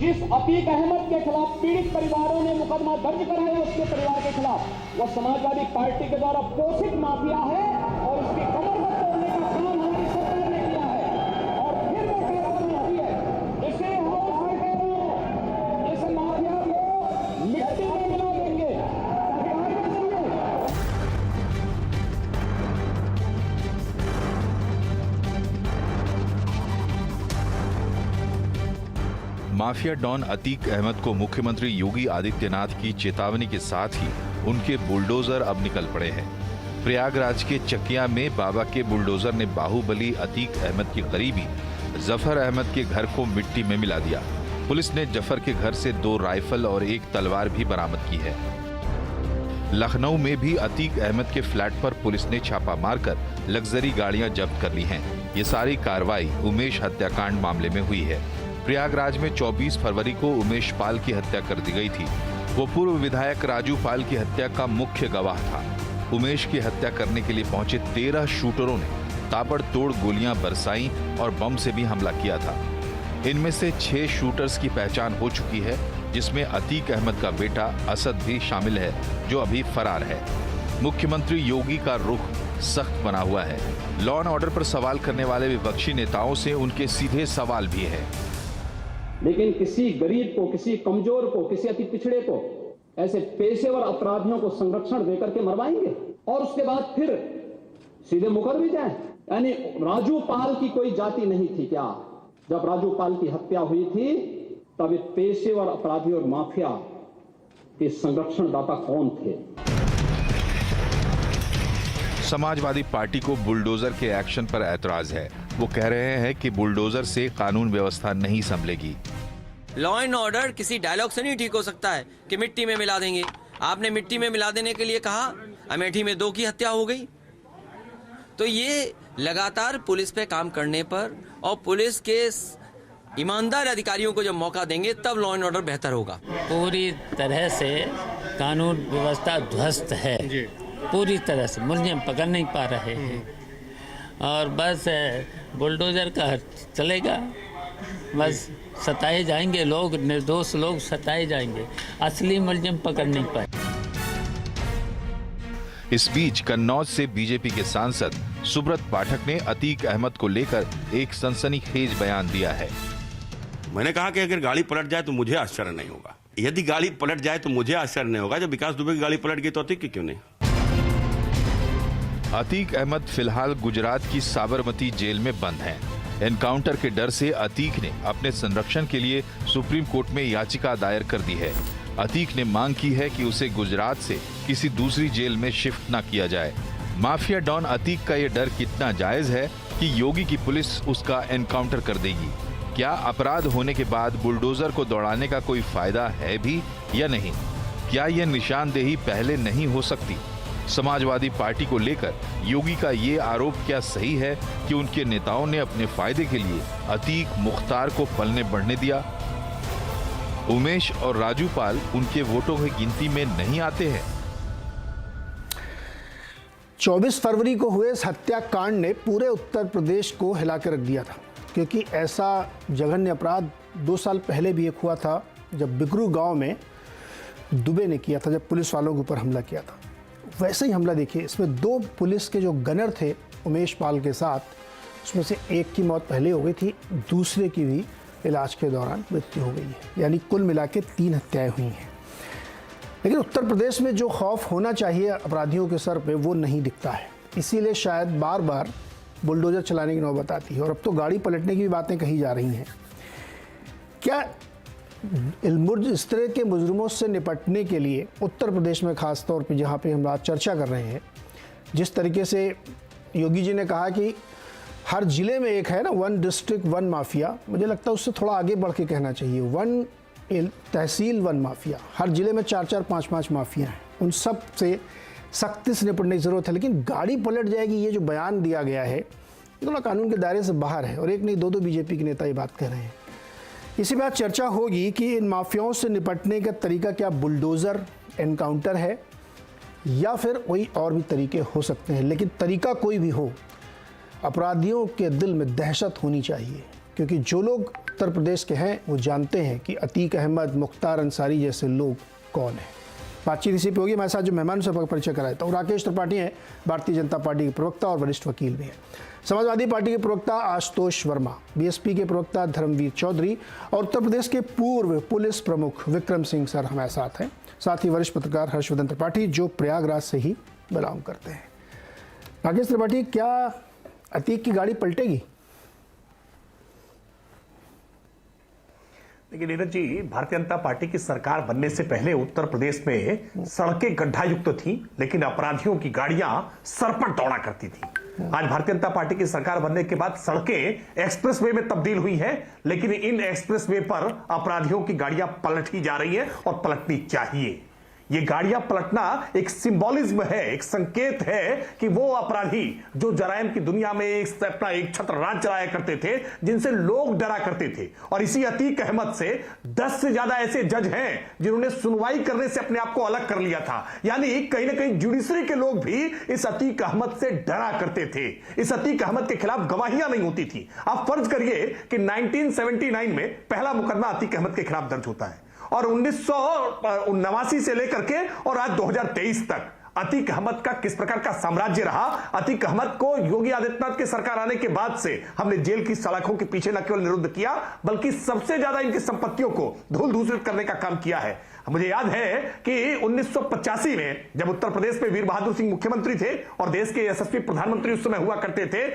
जिस अतीक अहमद के खिलाफ पीड़ित परिवारों ने मुकदमा दर्ज कराया उसके परिवार के खिलाफ, वह समाजवादी पार्टी के द्वारा पोषित माफिया है और उसकी कमर को तोड़ने का काम हमारी सरकार ने किया है। और फिर वो कार्रवाई होती है, इसे इस माफिया को मिट्टी में मिला देंगे। माफिया डॉन अतीक अहमद को मुख्यमंत्री योगी आदित्यनाथ की चेतावनी के साथ ही उनके बुलडोजर अब निकल पड़े हैं। प्रयागराज के चकिया में बाबा के बुलडोजर ने बाहुबली अतीक अहमद के करीबी जफर अहमद के घर को मिट्टी में मिला दिया। पुलिस ने जफर के घर से 2 राइफल और 1 तलवार भी बरामद की है। लखनऊ में भी अतीक अहमद के फ्लैट पर पुलिस ने छापा मारकर लग्जरी गाड़ियां जब्त कर ली हैं। ये सारी कार्रवाई उमेश हत्याकांड मामले में हुई है। प्रयागराज में 24 फरवरी को उमेश पाल की हत्या कर दी गई थी। वो पूर्व विधायक राजू पाल की हत्या का मुख्य गवाह था। उमेश की हत्या करने के लिए पहुंचे 13 शूटरों ने ताबड़तोड़ गोलियां बरसाई और बम से भी हमला किया था। इनमें से 6 शूटर्स की पहचान हो चुकी है, जिसमें अतीक अहमद का बेटा असद भी शामिल है, जो अभी फरार है। मुख्यमंत्री योगी का रुख सख्त बना हुआ है। लॉ एंड ऑर्डर पर सवाल करने वाले विपक्षी नेताओं से उनके सीधे सवाल भी है। लेकिन किसी गरीब को, किसी कमजोर को, किसी अति पिछड़े को ऐसे पेशेवर अपराधियों को संरक्षण देकर के मरवाएंगे और उसके बाद फिर सीधे मुकर भी जाए। यानी राजू पाल की कोई जाति नहीं थी क्या? जब राजू पाल की हत्या हुई थी तब ये पेशेवर अपराधी और माफिया के संरक्षणदाता कौन थे? समाजवादी पार्टी को बुलडोजर के एक्शन पर ऐतराज है। वो कह रहे हैं कि बुलडोजर से कानून व्यवस्था नहीं संभलेगी। लॉ एंड ऑर्डर किसी डायलॉग से नहीं ठीक हो सकता है कि मिट्टी में मिला देंगे। आपने मिट्टी में मिला देने के लिए कहा, अमेठी में 2 की हत्या हो गई। तो ये लगातार पुलिस पे काम करने पर और पुलिस के ईमानदार अधिकारियों को जब मौका देंगे तब लॉ एंड ऑर्डर बेहतर होगा। पूरी तरह से कानून व्यवस्था ध्वस्त है, पूरी तरह से मुलजिम पकड़ नहीं पा रहे हैं और बस बुलडोजर का चलेगा। बस सताए जाएंगे लोग, निर्दोष लोग सताए जाएंगे, असली मुलजिम पकड़ नहीं पाए। इस बीच कन्नौज से बीजेपी के सांसद सुब्रत पाठक ने अतीक अहमद को लेकर एक सनसनीखेज बयान दिया है। मैंने कहा कि अगर गाड़ी पलट जाए तो मुझे आश्चर्य नहीं होगा। यदि गाड़ी पलट जाए तो मुझे आश्चर्य नहीं होगा। जब विकास दुबे की गाड़ी पलट गई तो अतीक की क्यों नहीं? अतीक अहमद फिलहाल गुजरात की साबरमती जेल में बंद हैं। एनकाउंटर के डर से अतीक ने अपने संरक्षण के लिए सुप्रीम कोर्ट में याचिका दायर कर दी है। अतीक ने मांग की है कि उसे गुजरात से किसी दूसरी जेल में शिफ्ट न किया जाए। माफिया डॉन अतीक का ये डर कितना जायज है कि योगी की पुलिस उसका एनकाउंटर कर देगी? क्या अपराध होने के बाद बुलडोजर को दौड़ाने का कोई फायदा है भी या नहीं? क्या यह निशानदेही पहले नहीं हो सकती? समाजवादी पार्टी को लेकर योगी का ये आरोप क्या सही है कि उनके नेताओं ने अपने फायदे के लिए अतीक मुख्तार को पलने बढ़ने दिया? उमेश और राजू पाल उनके वोटों की गिनती में नहीं आते हैं। 24 फरवरी को हुए इस हत्याकांड ने पूरे उत्तर प्रदेश को हिला कर रख दिया था, क्योंकि ऐसा जघन्य अपराध 2 साल पहले भी एक हुआ था, जब बिकरू गांव में दुबे ने किया था, जब पुलिस वालों के ऊपर हमला किया था। वैसे ही हमला देखिए, इसमें 2 पुलिस के जो गनर थे उमेश पाल के साथ, उसमें से एक की मौत पहले हो गई थी, दूसरे की भी इलाज के दौरान मृत्यु हो गई है। यानी कुल मिला के 3 हत्याएं हुई हैं। लेकिन उत्तर प्रदेश में जो खौफ होना चाहिए अपराधियों के सर पे, वो नहीं दिखता है। इसीलिए शायद बार बार बुलडोजर चलाने की नौबत आती है और अब तो गाड़ी पलटने की भी बातें कही जा रही हैं। क्या इस तरह के मुजरिमों से निपटने के लिए उत्तर प्रदेश में खास तौर पे, जहाँ पे हम आज चर्चा कर रहे हैं, जिस तरीके से योगी जी ने कहा कि हर जिले में एक है ना, 1 डिस्ट्रिक्ट 1 माफिया, मुझे लगता है उससे थोड़ा आगे बढ़ के कहना चाहिए 1 तहसील 1 माफिया। हर जिले में 4-4, 5-5 माफिया हैं, उन सब से सख्ती से निपटने की ज़रूरत है। लेकिन गाड़ी पलट जाएगी, ये जो बयान दिया गया है, ये थोड़ा कानून के दायरे से बाहर है और एक नहीं 2 बीजेपी के नेता ये बात कह रहे हैं। इसी बात चर्चा होगी कि इन माफियाओं से निपटने का तरीका क्या बुलडोज़र एनकाउंटर है या फिर कोई और भी तरीके हो सकते हैं। लेकिन तरीका कोई भी हो, अपराधियों के दिल में दहशत होनी चाहिए, क्योंकि जो लोग उत्तर प्रदेश के हैं वो जानते हैं कि अतीक अहमद, मुख्तार अंसारी जैसे लोग कौन हैं। बातचीत इसी पे होगी। हमारे साथ जो मेहमान से परिचय कराता हूँ, राकेश त्रिपाठी हैं, भारतीय जनता पार्टी के प्रवक्ता और वरिष्ठ वकील भी हैं। समाजवादी पार्टी के प्रवक्ता आशुतोष वर्मा, बीएसपी के प्रवक्ता धर्मवीर चौधरी और उत्तर प्रदेश के पूर्व पुलिस प्रमुख विक्रम सिंह सर हमारे साथ हैं। साथ ही वरिष्ठ पत्रकार हर्षवर्धन त्रिपाठी जो प्रयागराज से ही बिलोंग करते हैं। राकेश त्रिपाठी, क्या अतीक की गाड़ी पलटेगी? देखिए नीरज जी, भारतीय जनता पार्टी की सरकार बनने से पहले उत्तर प्रदेश में सड़कें गड्ढायुक्त थी, लेकिन अपराधियों की गाड़ियां सरपट दौड़ा करती थी। आज भारतीय जनता पार्टी की सरकार बनने के बाद सड़कें एक्सप्रेसवे में तब्दील हुई हैं, लेकिन इन एक्सप्रेसवे पर अपराधियों की गाड़ियां पलटी जा रही हैं और पलटनी चाहिए। ये गाड़ियां पलटना एक सिंबॉलिज्म है, एक संकेत है कि वो अपराधी जो जराइम की दुनिया में अपना एक छत्र राज चलाया करते थे, जिनसे लोग डरा करते थे। और इसी अतीक अहमद से 10 से ज्यादा ऐसे जज हैं जिन्होंने सुनवाई करने से अपने आप को अलग कर लिया था। यानी कहीं ना कहीं जुडिशरी के लोग भी इस अतीक अहमद से डरा करते थे। इस अतीक अहमद के खिलाफ गवाहियां नहीं होती थी। आप फर्ज करिए कि 1979 में पहला मुकदमा अतीक अहमद के खिलाफ दर्ज होता है और 1989 से लेकर के और आज 2023 तक अतीक अहमद का किस प्रकार का साम्राज्य रहा। अतीक अहमद को योगी आदित्यनाथ की सरकार आने के बाद से हमने जेल की सलाखों के पीछे न केवल निरुद्ध किया, बल्कि सबसे ज्यादा इनकी संपत्तियों को धूल धूसरित करने का काम किया है। मुझे याद है कि 1985 में जब उत्तर प्रदेश में वीर बहादुर सिंह मुख्यमंत्री थे और देश के यशस्वी प्रधानमंत्री उस समय हुआ करते थे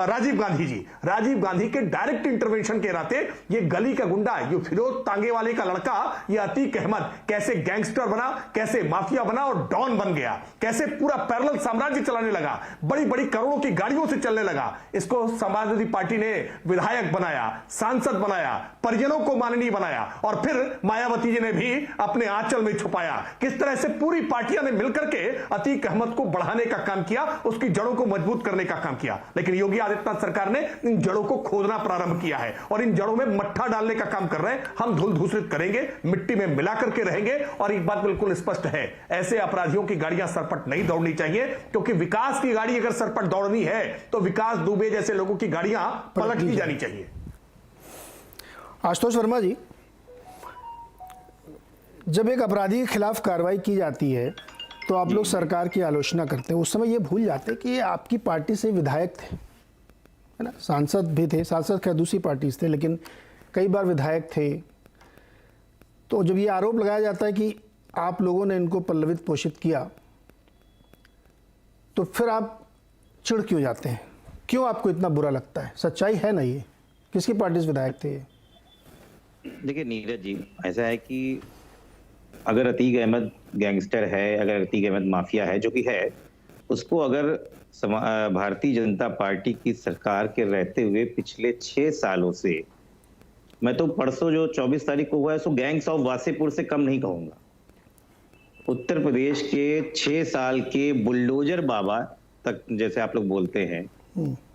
राजीव गांधी जी, राजीव गांधी के डायरेक्ट इंटरवेंशन के नाते ये गली का गुंडा, ये फिरोज तांगे वाले का लड़का, ये अतीक अहमद कैसे गैंगस्टर बना, कैसे माफिया बना और डॉन बन गया, कैसे पूरा पैरेलल साम्राज्य चलाने लगा, बड़ी बड़ी करोड़ों की गाड़ियों से चलने लगा। इसको समाजवादी पार्टी ने विधायक बनाया, सांसद बनाया, परिजनों को माननीय बनाया और फिर मायावती जी ने भी अपने आंचल में छुपाया। किस तरह से पूरी पार्टियां ने मिलकर के अतीक अहमद को बढ़ाने का काम किया, उसकी जड़ों को मजबूत करने का काम किया। लेकिन योगी आदित्यनाथ सरकार ने इन जड़ों को खोदना प्रारंभ किया है और इन जड़ों में मट्ठा डालने का काम कर रहे हैं। हम धूल धूसरित करेंगे, मिट्टी में मिला करके रहेंगे। और एक बात बिल्कुल स्पष्ट है, ऐसे अपराधियों की गाड़ियां सरपट नहीं दौड़नी चाहिए, क्योंकि विकास की गाड़ी अगर सरपट दौड़नी है तो विकास दुबे जैसे लोगों की गाड़ियां पलट दी जानी चाहिए। आशुतोष वर्मा जी, जब एक अपराधी के खिलाफ कार्रवाई की जाती है तो आप लोग सरकार की आलोचना करते हैं। उस समय ये भूल जाते कि ये आपकी पार्टी से विधायक थे, है ना, सांसद भी थे, सांसद क्या दूसरी पार्टी से थे, लेकिन कई बार विधायक थे। तो जब ये आरोप लगाया जाता है कि आप लोगों ने इनको पल्लवित पोषित किया, तो फिर आप चिढ़ क्यों जाते हैं? क्यों आपको इतना बुरा लगता है? सच्चाई है ना, ये किसकी पार्टी से विधायक थे? देखिए नीरज जी, ऐसा है कि अगर अतीक अहमद गैंगस्टर है, अगर अतीक अहमद माफिया है, जो कि है, उसको अगर भारतीय जनता पार्टी की सरकार के रहते हुए पिछले 6 सालों से, मैं तो परसों जो 24 तारीख को हुआ है, सो गैंग्स ऑफ वासेपुर से कम नहीं कहूंगा। उत्तर प्रदेश के 6 साल के बुलडोजर बाबा तक, जैसे आप लोग बोलते हैं,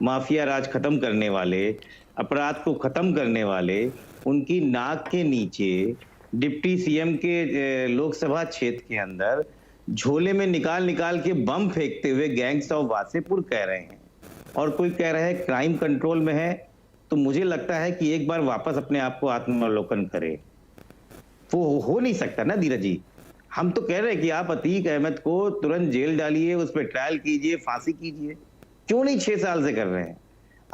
माफिया राज खत्म करने वाले, अपराध को खत्म करने वाले, उनकी नाक के नीचे डिप्टी सीएम के लोकसभा क्षेत्र के अंदर झोले में निकाल निकाल के बम फेंकते हुए गैंग्स ऑफ वासेपुर कह रहे हैं, और कोई कह रहा है क्राइम कंट्रोल में है। तो मुझे लगता है कि एक बार वापस अपने आप को आत्मावलोकन करे। वो हो नहीं सकता ना धीरज जी। हम तो कह रहे हैं कि आप अतीक अहमद को तुरंत जेल डालिए, उस पर ट्रायल कीजिए, फांसी कीजिए। क्यों नहीं 6 साल से कर रहे हैं?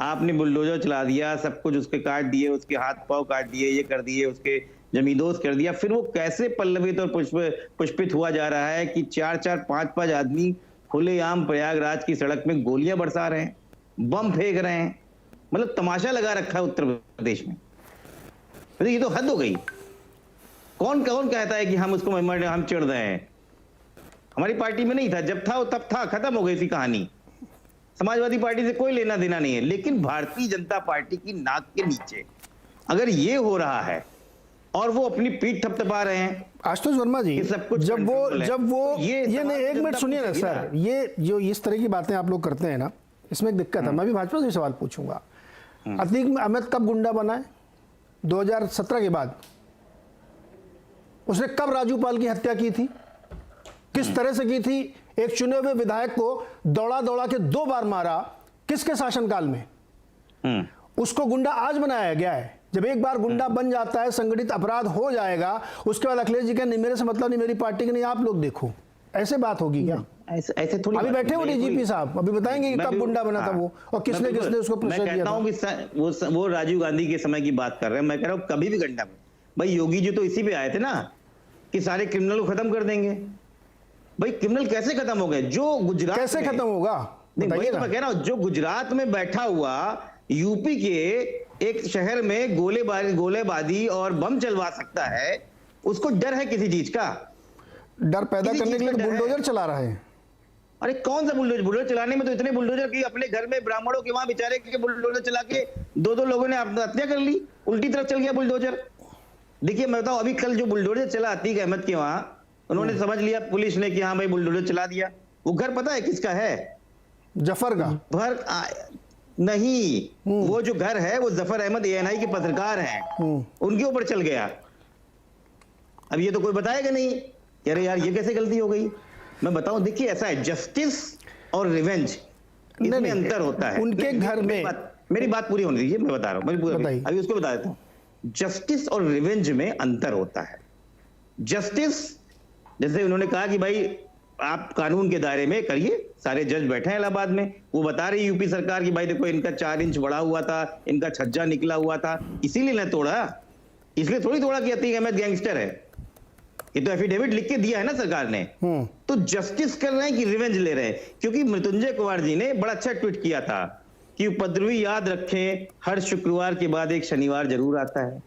आपने बुलडोजर चला दिया, सब कुछ उसके काट दिए, उसके हाथ पांव काट दिए, ये कर दिए, उसके जमींदोज कर दिया। फिर वो कैसे पल्लवित और पुष्पित हुआ जा रहा है कि 4-4, 5-5 आदमी खुलेआम प्रयागराज की सड़क में गोलियां बरसा रहे हैं, बम फेंक रहे हैं। मतलब तमाशा लगा रखा है उत्तर प्रदेश में। तो ये तो हद हो गई। कौन कहता है कि हम उसको हम चिढ़ रहे हैं? हमारी पार्टी में नहीं था, जब था तब था, खत्म हो गई थी कहानी। समाजवादी पार्टी से कोई लेना देना नहीं है। लेकिन भारतीय जनता पार्टी की नाक के नीचे अगर ये हो रहा है और वो अपनी पीठ थपथपा रहे हैं, आशुतोष वर्मा जी, जब वो ये नहीं, एक मिनट सुनिए ना सर, ये जो इस तरह की बातें आप लोग करते हैं ना, इसमें एक दिक्कत है। मैं भी भाजपा से सवाल पूछूंगा। अतीक अहमद कब गुंडा बना है? 2017 के बाद। उसने कब राजू पाल की हत्या की थी? किस तरह से की थी? एक चुने हुए विधायक को दौड़ा दौड़ा के 2 बार मारा। किसके शासनकाल में? उसको गुंडा आज बनाया गया है जब एक बार गुंडा बन जाता है, संगठित अपराध हो जाएगा, उसके बाद अखिलेश जी का नहीं मेरे से मतलब नहीं, मेरी पार्टी की नहीं, आप लोग देखो, ऐसे बात होगी क्या? ऐसे थोड़ी अभी बैठे हो डीजीपी साहब, अभी बताएंगे कि कब गुंडा बना था वो, और किसने उसको प्रेशर दिया था। मैं कहता हूँ कि वो राजीव गांधी के समय की बात कर रहे हैं, मैं कह रहा हूँ कभी भी गुंडा भाई, योगी जी तो इसी पे आए थे ना कि सारे क्रिमिनल को खत्म कर देंगे। भाई क्रिमिनल कैसे खत्म हो गए? जो गुजरात कैसे खत्म होगा? नहीं भाई, तो मैं कह रहा हूँ जो गुजरात में बैठा हुआ यूपी के एक शहर में गोलेबारी और बम चलवा सकता है, उसको डर है किसी चीज का? डर पैदा करने के लिए बुलडोजर चला रहा है। अरे कौन सा बुलडोजर चलाने में तो इतने बुलडोजर की अपने घर में ब्राह्मणों के वहां बेचारे के बुलडोजर चला के दो लोगों ने हत्या कर ली, उल्टी तरफ चल गया बुलडोजर। देखिए मैं बताऊं, अभी कल जो बुलडोजर चला अतीक अहमद के वहां, उन्होंने समझ लिया पुलिस ने कि हाँ भाई बुलडोजर चला दिया। वो घर पता है किसका है? जफर का नहीं, वो जो घर है वो जफर अहमद ANI के पत्रकार हैं, उनके ऊपर चल गया। अब ये तो कोई बताएगा नहीं अरे यार ये कैसे गलती हो गई। मैं बताऊं, देखिए ऐसा है, जस्टिस और रिवेंज इसमें अंतर होता है। उनके घर में मेरी बात पूरी होने दीजिए, मैं बता रहा हूं, अभी उसको बता देता हूं। जस्टिस और रिवेंज में अंतर होता है। जस्टिस, जैसे उन्होंने कहा कि भाई आप कानून के दायरे में करिए, सारे जज बैठे हैं इलाहाबाद में, वो बता रही यूपी सरकार की भाई देखो इनका 4 इंच बढ़ा हुआ था, इनका छज्जा निकला हुआ था, इसीलिए ना तोड़ा, इसलिए थोड़ी तोड़ा कि अतीक अहमद गैंगस्टर है। ये तो एफिडेविट लिख के दिया है ना सरकार ने। तो जस्टिस कर रहे हैं कि रिवेंज ले रहे हैं? क्योंकि मृत्युंजय कुमार जी ने बड़ा अच्छा ट्वीट किया था कि उपद्रवी याद रखें, हर शुक्रवार के बाद एक शनिवार जरूर आता है,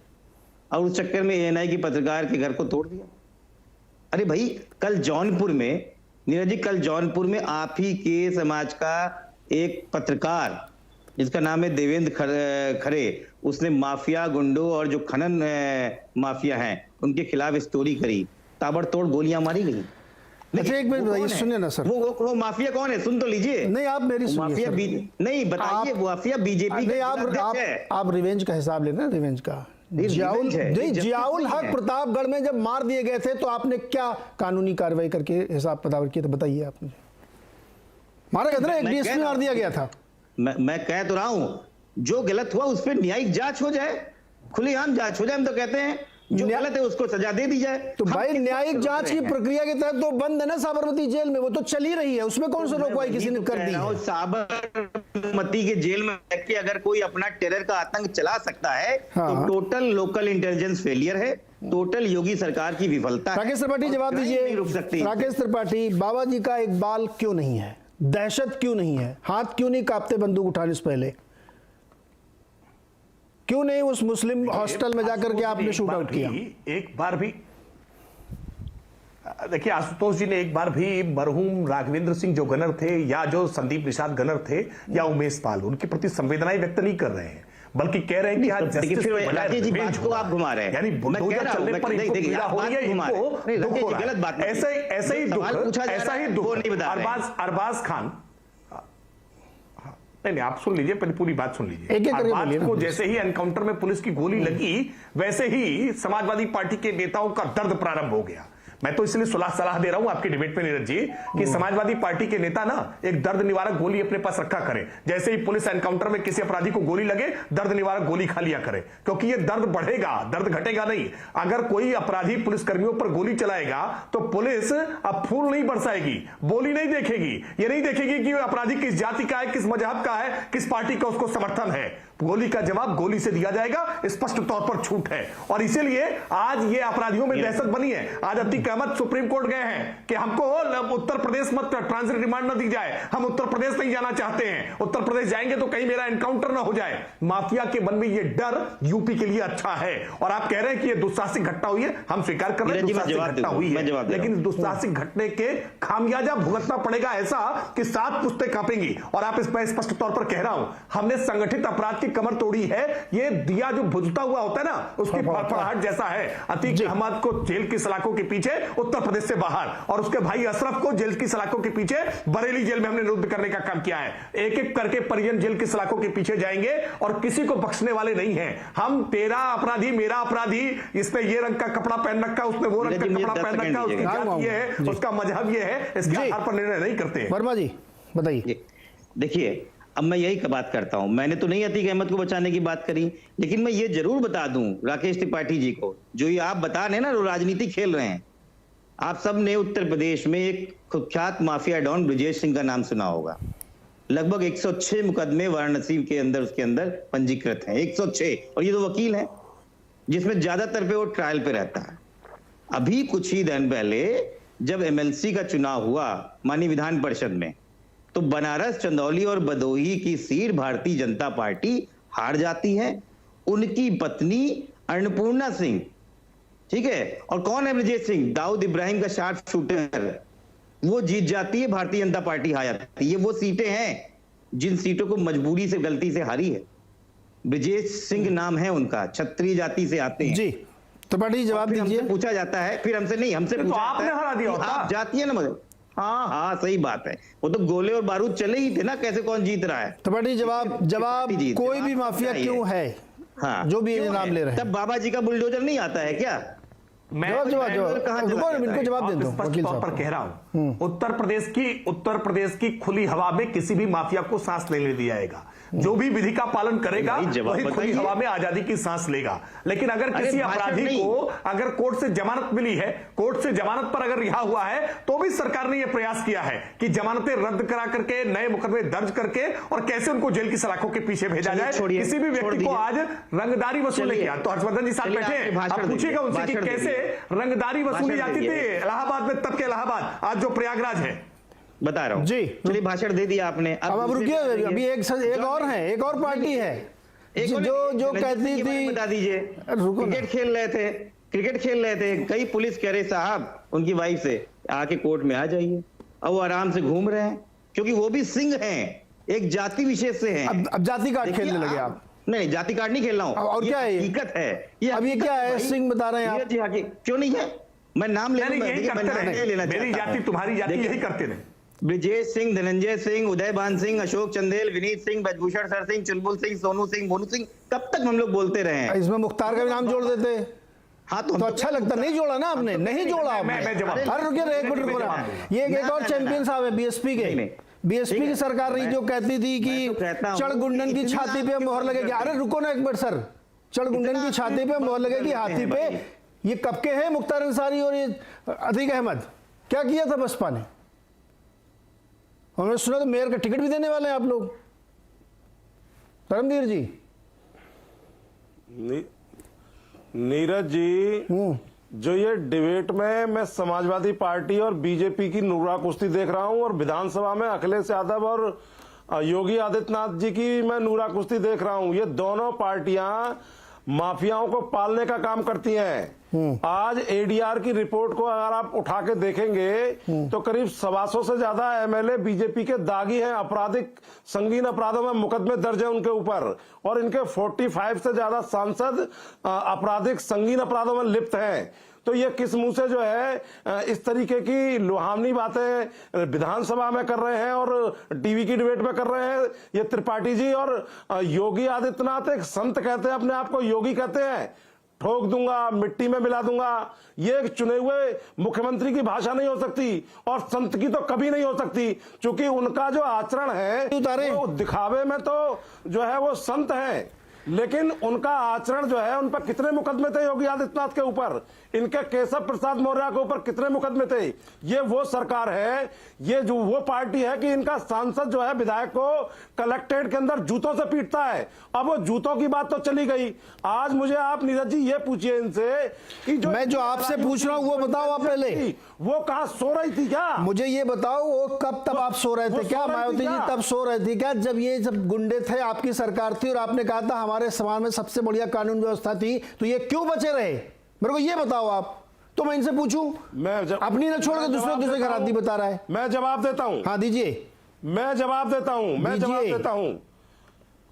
और उस चक्कर में ANI की पत्रकार के घर को तोड़ दिया। अरे भाई कल जौनपुर में, नीरज जी, कल जौनपुर में आप ही के समाज का एक पत्रकार जिसका नाम है देवेंद्र खरे, उसने माफिया गुंडों और जो खनन माफिया हैं उनके खिलाफ स्टोरी करी, ताबड़तोड़ गोलियां मारी गई। अच्छा एक मिनट बताइए, सुनिए ना सर, वो माफिया कौन है? सुन तो लीजिए। नहीं आप मेरी माफिया नहीं बताइए, माफिया बीजेपी नहीं, आप रिवेंज का हिसाब लेना, रिवेंज का। जियाउल हक प्रतापगढ़ में जब मार दिए गए थे तो आपने क्या कानूनी कार्रवाई करके हिसाब पतावर किया, तो बताइए आपने। मारा गया था ना, एक DSP मार दिया गया था। मैं कह तो रहा हूं, जो गलत हुआ उस पर न्यायिक जांच हो जाए, खुलेआम जांच हो जाए। हम तो कहते हैं जो गलत है उसको सजा दे दी जाए। तो भाई न्यायिक जांच की प्रक्रिया के तहत तो बंद है ना साबरमती जेल में, वो तो चल ही रही है, उसमें कौन सा रोकवाई किसी ने कर दी है? साबरमती के जेल में कि अगर कोई अपना टेरर का आतंक चला सकता है तो टोटल लोकल इंटेलिजेंस फेलियर है, टोटल योगी सरकार की विफलता है। राकेश त्रिपाठी जवाब दीजिए। राकेश त्रिपाठी, बाबा जी का एक बाल क्यों नहीं है, दहशत क्यों नहीं है, हाथ क्यों नहीं कांपते बंदूक उठाने से पहले? क्यों नहीं उस मुस्लिम हॉस्टल में जाकर के आपने शूट आउट किया? एक बार भी देखिए, आशुतोष जी ने एक बार भी मरहूम राघवेंद्र सिंह जो गनर थे, या जो संदीप निषाद गनर थे, या उमेश पाल, उनके प्रति संवेदनाएं व्यक्त नहीं कर रहे हैं, बल्कि कह रहे हैं कि आज जस्टिस जी बात को आप घुमा रहे हैं, यानी बुलडोजर चलने पर इनको पीड़ा हो रही है, इनको दुख हो रहा है। गलत बात, ऐसा ही दुख अरबाज खान, नहीं आप सुन लीजिए, पूरी बात सुन लीजिए। अरबाज को जैसे ही एनकाउंटर में पुलिस की गोली लगी, वैसे ही समाजवादी पार्टी के नेताओं का दर्द प्रारंभ हो गया। मैं तो इसलिए सलाह दे रहा हूं आपकी डिबेट में नीरज जी कि समाजवादी पार्टी के नेता ना एक दर्द निवारक गोली अपने पास रखा करें। जैसे ही पुलिस एनकाउंटर में किसी अपराधी को गोली लगे, दर्द निवारक गोली खा लिया करें, क्योंकि ये दर्द बढ़ेगा, दर्द घटेगा नहीं। अगर कोई अपराधी पुलिस कर्मियों पर गोली चलाएगा तो पुलिस अब फूल नहीं बरसाएगी, बोली नहीं देखेगी, ये नहीं देखेगी कि अपराधी किस जाति का है, किस मजहब का है, किस पार्टी का उसको समर्थन है। गोली का जवाब गोली से दिया जाएगा, स्पष्ट तौर पर छूट है। और इसीलिए आज ये अपराधियों में दहशत बनी है। आज अतीक अहमद सुप्रीम कोर्ट गए हैं कि हमको उत्तर प्रदेश मत ट्रांजिट रिमांड न दी जाए, हम उत्तर प्रदेश नहीं जाना चाहते हैं, उत्तर प्रदेश जाएंगे तो कहीं मेरा एनकाउंटर ना हो जाए। माफिया के मन में ये डर यूपी के लिए अच्छा है। और आप कह रहे हैं कि ये दुस्साहसिक घटना हुई है, हम स्वीकार कर रहे हैं दुस्साहसिक घटना हुई है, लेकिन दुस्साहसिक घटने के खामियाजा भुगतना पड़ेगा ऐसा कि 7 पुश्तें कांपेंगी। और आप इस पर स्पष्ट तौर पर कह रहा हूं, हमने संगठित अपराध कमर तोड़ी है। ये दिया जो बुझता हुआ होता है ना, उसकी फड़फड़ाहट जैसा है। अतीक अहमद को जेल की सलाखों के पीछे उत्तर प्रदेश से बाहर, और उसके भाई अशरफ को जेल की सलाखों के पीछे बरेली जेल में हमने निरुद्ध करने का काम किया है। एक एक करके परिजन जेल की सलाखों के पीछे जाएंगे और किसी को बख्शने वाले नहीं हैं। हम तेरा अपराधी मेरा अपराधी, इसने ये रंग का कपड़ा पहन रखा, उसने वो रंग का कपड़ा पहन रखा, उसकी जात ये है, उसका मजहब ये है, इसके आधार पर निर्णय नहीं करते। वर्मा जी बताइए। देखिए अब मैं यही बात करता हूं, मैंने तो नहीं अतीक अहमद को बचाने की बात करी, लेकिन मैं ये जरूर बता दूं राकेश त्रिपाठी जी को, जो ये आप बता रहे हैं ना, वो राजनीति खेल रहे हैं। आप सब ने उत्तर प्रदेश में एक कुख्यात माफिया डॉन ब्रजेश सिंह का नाम सुना होगा। लगभग 106 मुकदमे वाराणसी के अंदर उसके अंदर पंजीकृत हैं, 106, और ये तो वकील है, जिसमें ज्यादातर पे वो ट्रायल पे रहता है। अभी कुछ ही दिन पहले जब एमएलसी का चुनाव हुआ माननीय विधान परिषद में, तो बनारस, चंदौली और भदोही की सीट भारतीय जनता पार्टी हार जाती है। उनकी पत्नी अन्नपूर्णा सिंह, ठीक है, और कौन है ब्रजेश सिंह, दाऊद इब्राहिम का शार्प शूटर, वो जीत जाती है, भारतीय जनता पार्टी हार जाती है। ये वो सीटें हैं जिन सीटों को मजबूरी से, गलती से हारी है। ब्रजेश सिंह नाम है उनका, क्षत्रिय जाति से आते हैं जी। त्रिपाठी जवाब दीजिए। पूछा जाता है, फिर हमसे नहीं, हमसे पूछा आपने हरा दिया होता। आप जाती है ना मगर, हाँ सही बात है, वो तो गोले और बारूद चले ही थे ना, कैसे कौन जीत रहा है। त्रिपाठी जवाब कोई भी माफिया क्यों है, हाँ, जो भी ये नाम ले रहे हैं, तब बाबा जी का बुलडोजर नहीं आता है क्या? जवाब इनको जवाब दे दो। स्पष्ट तौर पर कह रहा हूं, उत्तर प्रदेश की खुली हवा में किसी भी माफिया को सांस लेने दिया जाएगा। जो भी विधि का पालन करेगा वही खुली हवा में आजादी की सांस लेगा। लेकिन अगर किसी अपराधी को अगर कोर्ट से जमानत मिली है, कोर्ट से जमानत पर अगर रिहा हुआ है, तो भी सरकार ने यह प्रयास किया है कि जमानतें रद्द करा करके नए मुकदमे दर्ज करके और कैसे उनको जेल की सलाखों के पीछे भेजा जाए। किसी भी व्यक्ति को आज रंगदारी वसूलने किया, तो हर्षवर्धन जी साथ बैठे हैं, आप पूछिएगा उनसे कि कैसे रंगदारी वसूली जाती थी इलाहाबाद में, तब के इलाहाबाद, आज जो प्रयागराज है। बता रहा हूं जी, चलिए भाषण दे दिया आपने। अब रुकिए, अभी एक और है, एक और पार्टी है जो कहती थी, बता दीजिए। क्रिकेट खेल रहे थे, कई पुलिस कह रहे साहब उनकी वाइफ से आके कोर्ट में आ जाइए, अब वो आराम से घूम रहे हैं, क्योंकि वो भी सिंह हैं, एक जाति विशेष से हैं। अब जाति कार्ड खेलने लगे आप? नहीं, जाति कार्ड नहीं खेल रहा हूँ, और क्या है, हकीकत है ये। अब ये क्या है, सिंह बता रहे हैं आप? क्यों नहीं है, मैं नाम ले मेरी जाति तुम्हारी जाति, यही करते रहे। ब्रजेश सिंह, धनंजय सिंह, उदयभान सिंह, अशोक चंदेल, विनीत सिंह, ब्रजभूषण सर सिंह, चुलबुल सिंह, सोनू सिंह, मोनू सिंह, कब तक हम लोग बोलते रहे हैं? इसमें मुख्तार का भी नाम जोड़ देते। हाँ, तो अच्छा लगता, नहीं जोड़ा ना आपने, नहीं जोड़ा आपने। अरे रुकिए, एक मिनट रुको ना, ये एक और चैंपियन साहब है बीएसपी की सरकार रही, जो कहती थी कि चढ़गुंडन की छाती पे मोहर लगेगी। अरे रुको ना एक मिनट सर, चढ़गुंडन की छाती पे मोहर लगेगी, हाथी पे। ये कब के हैं मुख्तार अंसारी और ये अतीक अहमद? क्या किया था बसपा ने? हमने सुना तो मेयर का टिकट भी देने वाले हैं आप लोग, धर्मवीर जी। नीरज जी, जो ये डिबेट में मैं समाजवादी पार्टी और बीजेपी की नुरा कुश्ती देख रहा हूं, और विधानसभा में अखिलेश यादव और योगी आदित्यनाथ जी की मैं नुरा कुश्ती देख रहा हूं। ये दोनों पार्टियां माफियाओं को पालने का काम करती हैं। आज एडीआर की रिपोर्ट को अगर आप उठा के देखेंगे तो करीब 125 से ज्यादा एमएलए बीजेपी के दागी हैं, आपराधिक संगीन अपराधों में मुकदमे दर्ज है उनके ऊपर, और इनके 45 से ज्यादा सांसद आपराधिक संगीन अपराधों में लिप्त हैं। तो ये किस मुंह से जो है इस तरीके की लुहावनी बातें विधानसभा में कर रहे हैं और टीवी की डिबेट में कर रहे हैं ये त्रिपाठी जी। और योगी आदित्यनाथ एक संत कहते हैं, अपने आप को योगी कहते हैं, ठोक दूंगा, मिट्टी में मिला दूंगा, ये एक चुने हुए मुख्यमंत्री की भाषा नहीं हो सकती, और संत की तो कभी नहीं हो सकती, क्योंकि उनका जो आचरण है वो दिखावे में तो जो है वो संत है, लेकिन उनका आचरण जो है, उन पर कितने मुकदमे थे योगी आदित्यनाथ के ऊपर, इनके केशव प्रसाद मौर्य के ऊपर कितने मुकदमे थे। ये वो सरकार है, ये जो वो पार्टी है कि इनका सांसद जो है विधायक को कलेक्ट्रेट के अंदर जूतों से पीटता है। अब वो जूतों की बात तो चली गई, आज मुझे आप नीरज जी ये पूछिए इनसे कि जो आपसे पूछ रहा हूँ वो बताओ आप पहले, वो कहाँ सो रही थी क्या? मुझे ये बताओ, वो कब तब आप सो रहे थे क्या? मायावती जी तब सो रहे थे क्या जब ये सब गुंडे थे, आपकी सरकार थी, और आपने कहा था हमारे समाज में सबसे बढ़िया कानून व्यवस्था थी, तो ये क्यों बचे रहे? मेरे को ये बताओ आप। तो मैं इनसे पूछूं, अपनी न छोड़ के दूसरे घर आदमी बता रहा है। मैं जवाब देता हूं। हाँ दीजिए। मैं जवाब देता हूं।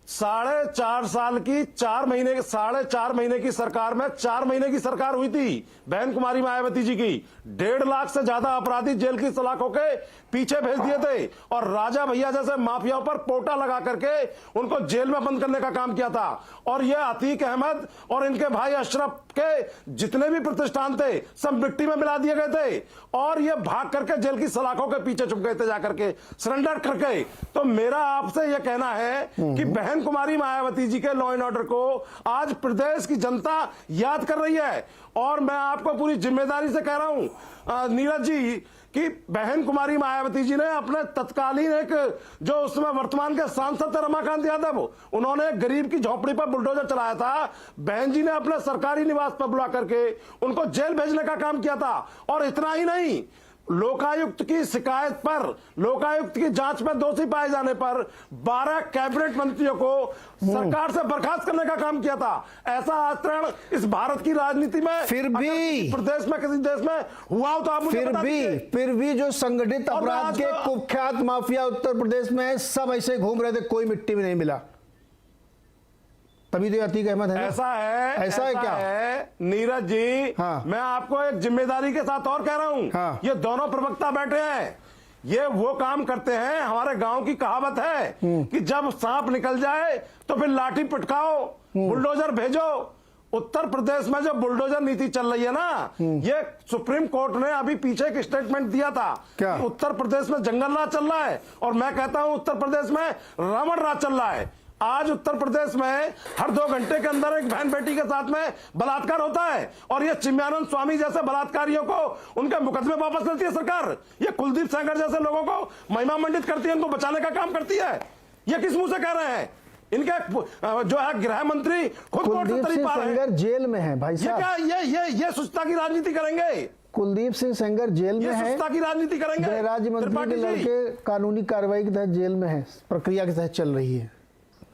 4.5 साल की 4 महीने 4.5 महीने की सरकार में 4 महीने की सरकार हुई थी बहन कुमारी मायावती जी की। 1.5 लाख से ज्यादा अपराधी जेल की सलाखों के पीछे भेज दिए थे और राजा भैया जैसे माफियाओं पर पोटा लगा करके उनको जेल में बंद करने का काम किया था। और ये अतीक अहमद और इनके भाई अशरफ के जितने भी प्रतिष्ठान थे सब मिट्टी में मिला दिए गए थे और ये भाग करके जेल की सलाखों के पीछे छुप गए थे जाकर के सरेंडर करके। तो मेरा आपसे यह कहना है कि बहन कुमारी मायावती जी के लॉ एंड ऑर्डर को आज प्रदेश की जनता याद कर रही है और मैं आपको पूरी जिम्मेदारी से कह रहा हूं नीरज जी कि बहन कुमारी मायावती जी ने अपने तत्कालीन एक जो उस समय वर्तमान के सांसद थे रमाकांत यादव, उन्होंने गरीब की झोपड़ी पर बुलडोजर चलाया था। बहन जी ने अपने सरकारी निवास पर बुला करके उनको जेल भेजने का काम किया था। और इतना ही नहीं, लोकायुक्त की शिकायत पर, लोकायुक्त की जांच में दोषी पाए जाने पर 12 कैबिनेट मंत्रियों को सरकार से बर्खास्त करने का काम किया था। ऐसा आचरण इस भारत की राजनीति में फिर भी प्रदेश में किसी देश में हुआ हो तो आप मुझे बता दीजिए। फिर भी जो संगठित अपराध के कुख्यात माफिया उत्तर प्रदेश में सब ऐसे घूम रहे थे, कोई मिट्टी में नहीं मिला। तभी तो अतीक अहमद है। ऐसा है क्या है नीरज जी। हाँ। मैं आपको एक जिम्मेदारी के साथ और कह रहा हूं। हाँ। ये दोनों प्रवक्ता बैठे हैं, ये वो काम करते हैं। हमारे गांव की कहावत है कि जब सांप निकल जाए तो फिर लाठी पटकाओ, बुलडोजर भेजो। उत्तर प्रदेश में जो बुलडोजर नीति चल रही है ना, ये सुप्रीम कोर्ट ने अभी पीछे एक स्टेटमेंट दिया था क्या? उत्तर प्रदेश में जंगल राज चल रहा है और मैं कहता हूं उत्तर प्रदेश में रावण राज चल रहा है। आज उत्तर प्रदेश में हर 2 घंटे के अंदर एक बहन बेटी के साथ में बलात्कार होता है और ये चिन्मयानंद स्वामी जैसे बलात्कारियों को उनके मुकदमे वापस लेती है सरकार। ये कुलदीप सेंगर जैसे लोगों को महिमा मंडित करती है, उनको बचाने का काम करती है। ये किस मुंह से कह रहे हैं? इनके जो है गृह मंत्री खुद कोर्ट से तरीफ पा रहे हैं। जेल में है भाई साहब। ये सुस्ता की राजनीति करेंगे। कुलदीप सिंह सेंगर जेल में है, सुस्ता की राजनीति करेंगे। गृह राज्य मंत्री के लड़के कानूनी कार्रवाई के तहत जेल में है, प्रक्रिया के तहत चल रही है।